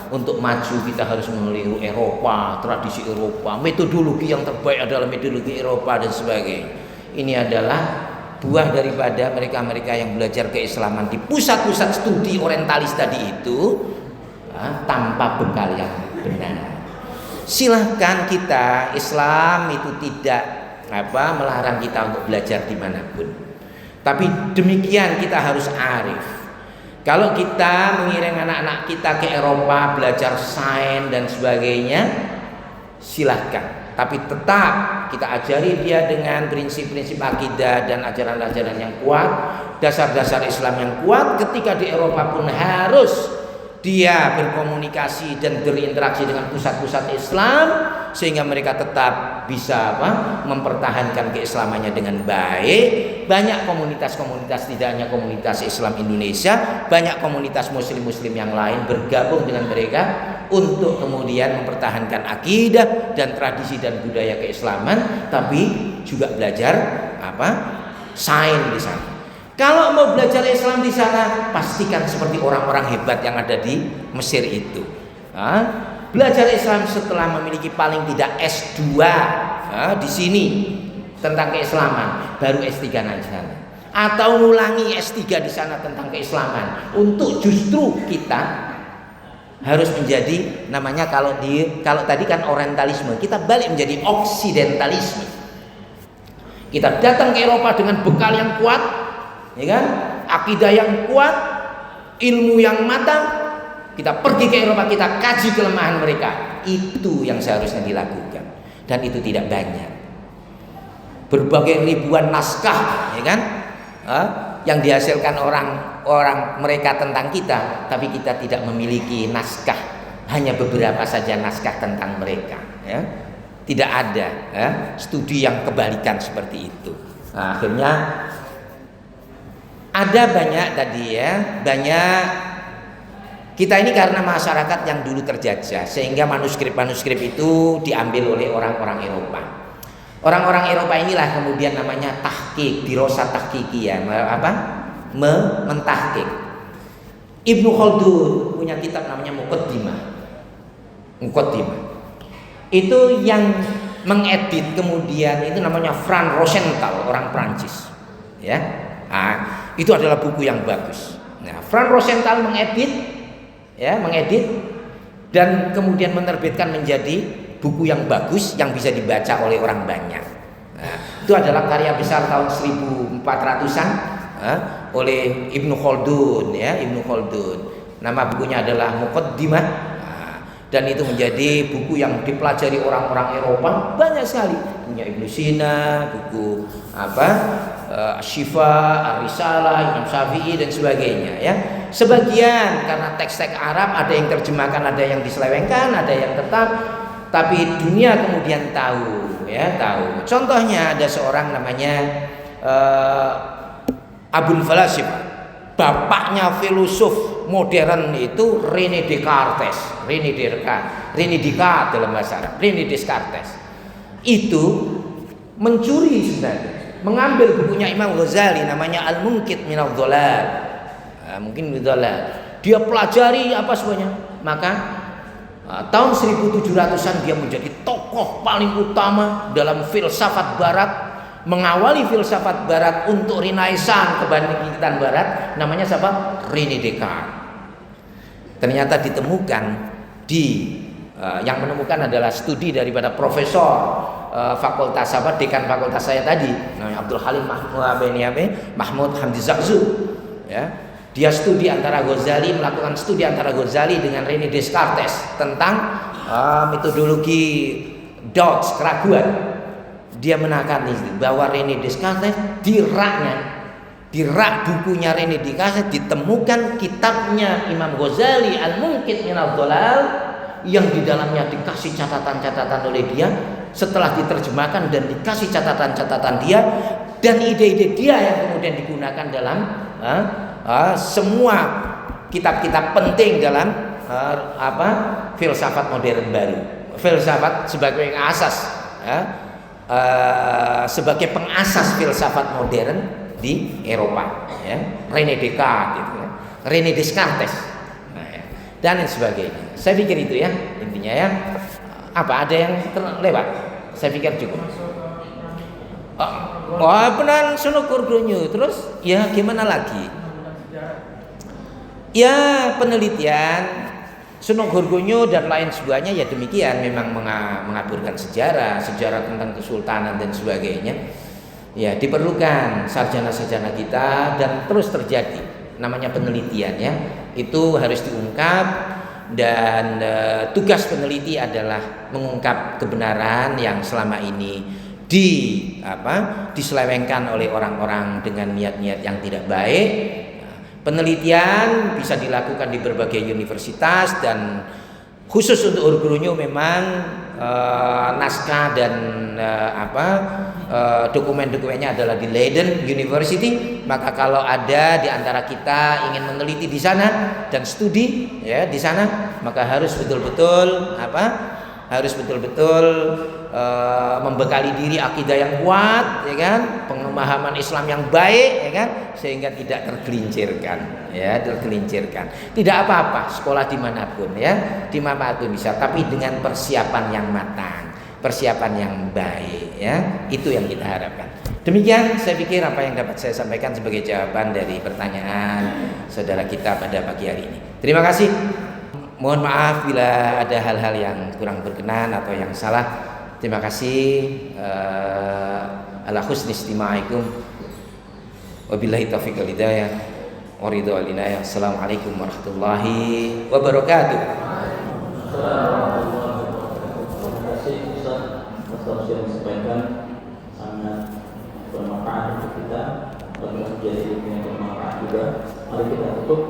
untuk maju kita harus meniru Eropa, tradisi Eropa, metodologi yang terbaik adalah metodologi Eropa dan sebagainya. Ini adalah buah daripada mereka-mereka yang belajar keislaman di pusat-pusat studi orientalis tadi itu tanpa bekal yang benar. Silahkan kita, Islam itu tidak melarang kita untuk belajar dimanapun. Tapi demikian kita harus arif. Kalau kita mengirim anak-anak kita ke Eropa belajar sains dan sebagainya, silahkan. Tapi tetap kita ajari dia dengan prinsip-prinsip akidah dan ajaran-ajaran yang kuat, dasar-dasar Islam yang kuat. Ketika di Eropa pun harus dia berkomunikasi dan berinteraksi dengan pusat-pusat Islam, sehingga mereka tetap bisa mempertahankan keislamannya dengan baik. Banyak komunitas-komunitas, tidak hanya komunitas Islam Indonesia, banyak komunitas muslim-muslim yang lain bergabung dengan mereka untuk kemudian mempertahankan akidah dan tradisi dan budaya keislaman, tapi juga belajar sains di sana. Kalau mau belajar Islam di sana, pastikan seperti orang-orang hebat yang ada di Mesir itu. Belajar Islam setelah memiliki paling tidak S2 di sini tentang keislaman, baru S3 naik sana. Atau ngulangi S3 di sana tentang keislaman. Untuk justru kita harus menjadi namanya kalau tadi kan orientalisme, kita balik menjadi oksidentalisme. Kita datang ke Eropa dengan bekal yang kuat, ya kan? Akidah yang kuat, ilmu yang matang. Kita pergi ke Eropa, kita kaji kelemahan mereka. Itu yang seharusnya dilakukan. Dan itu tidak banyak. Berbagai ribuan naskah, ya kan? Yang dihasilkan orang mereka tentang kita, tapi kita tidak memiliki naskah. Hanya beberapa saja naskah tentang mereka, ya. Tidak ada studi yang kebalikan seperti itu. Nah, akhirnya ada banyak tadi banyak Kita ini karena masyarakat yang dulu terjajah, sehingga manuskrip-manuskrip itu diambil oleh orang-orang Eropa. Orang-orang Eropa inilah kemudian namanya tahqiq, dirosat tahqiqiyah, mentahqiq. Ibnu Khaldun punya kitab namanya Muqaddimah. Itu yang mengedit kemudian itu namanya Franz Rosenthal, orang Prancis. Ya. Nah, itu adalah buku yang bagus. Nah, Franz Rosenthal mengedit dan kemudian menerbitkan menjadi buku yang bagus yang bisa dibaca oleh orang banyak. Nah, itu adalah karya besar tahun 1400-an oleh Ibnu Khaldun, ya, Ibnu Khaldun. Nama bukunya adalah Muqaddimah. Nah, dan itu menjadi buku yang dipelajari orang-orang Eropa banyak sekali. Punya Ibnu Sina, buku Syifa, Ar-Risalah, Imam Syafi'i dan sebagainya, ya. Sebagian karena teks-teks Arab ada yang terjemahkan, ada yang diselewengkan, ada yang tetap, tapi dunia kemudian tahu. Contohnya ada seorang namanya Abul Falasifah, bapaknya filosof modern itu René Descartes dalam bahasa Arab, René Descartes itu mencuri sebenarnya, mengambil bukunya Imam Ghazali namanya Al-Munqidh Minadh Dhalal. Mungkin Dhalal. Dia pelajari apa semuanya. Maka tahun 1700-an dia menjadi tokoh paling utama dalam filsafat barat, mengawali filsafat barat untuk Renaissance, kebangkitan barat, namanya siapa? René Descartes. Ternyata ditemukan yang menemukan adalah studi daripada profesor fakultas dekan fakultas saya tadi, namanya Abdul Halim Mahmud Hamdi Zakzou, ya. Dia melakukan studi antara Ghazali dengan René Descartes tentang metodologi doubts, keraguan. Dia menakani bahwa René Descartes di rak bukunya René Descartes ditemukan kitabnya Imam Ghazali Al-Munqidh Minadh Dhalal yang di dalamnya dikasih catatan-catatan oleh dia, setelah diterjemahkan dan dikasih catatan-catatan dia dan ide-ide dia yang kemudian digunakan dalam semua kitab-kitab penting dalam filsafat modern baru. Filsafat sebagai asas, sebagai pengasas filsafat modern di Eropa, ya. René Descartes, gitu, ya. René Descartes, dan sebagainya. Saya pikir itu, ya, intinya, ya. Ada yang terlewat? Saya pikir cukup. Benar Sunukur Grunyu. Terus ya gimana lagi? Ya, penelitian Sunukur Grunyu dan lain sebagainya ya demikian, memang mengaburkan sejarah tentang kesultanan dan sebagainya. Ya, diperlukan sarjana-sarjana kita dan terus terjadi namanya penelitian, ya. Itu harus diungkap dan tugas peneliti adalah mengungkap kebenaran yang selama ini diselewengkan oleh orang-orang dengan niat-niat yang tidak baik. Penelitian bisa dilakukan di berbagai universitas dan khusus untuk Urgrunyu memang naskah dan dokumen-dokumennya adalah di Leiden University. Maka kalau ada di antara kita ingin meneliti di sana dan studi, ya, di sana, maka harus betul-betul membekali diri akidah yang kuat, ya kan, pemahaman Islam yang baik, ya kan, sehingga tidak tergelincirkan, ya, Tidak apa-apa sekolah dimanapun, ya, dimanapun bisa, tapi dengan persiapan yang matang, persiapan yang baik, ya, itu yang kita harapkan. Demikian saya pikir apa yang dapat saya sampaikan sebagai jawaban dari pertanyaan saudara kita pada pagi hari ini. Terima kasih. Mohon maaf bila ada hal-hal yang kurang berkenan atau yang salah. Terima kasih. Ala husni istimaikum. Wabillahi taufiq wal hidayah. Wa ridha wal inayah. Assalamualaikum warahmatullahi wabarakatuh. Terima kasih Ustaz atas yang disampaikan, sangat bermanfaat untuk kita, menjadi ilmu yang bermanfaat juga. Mari kita tutup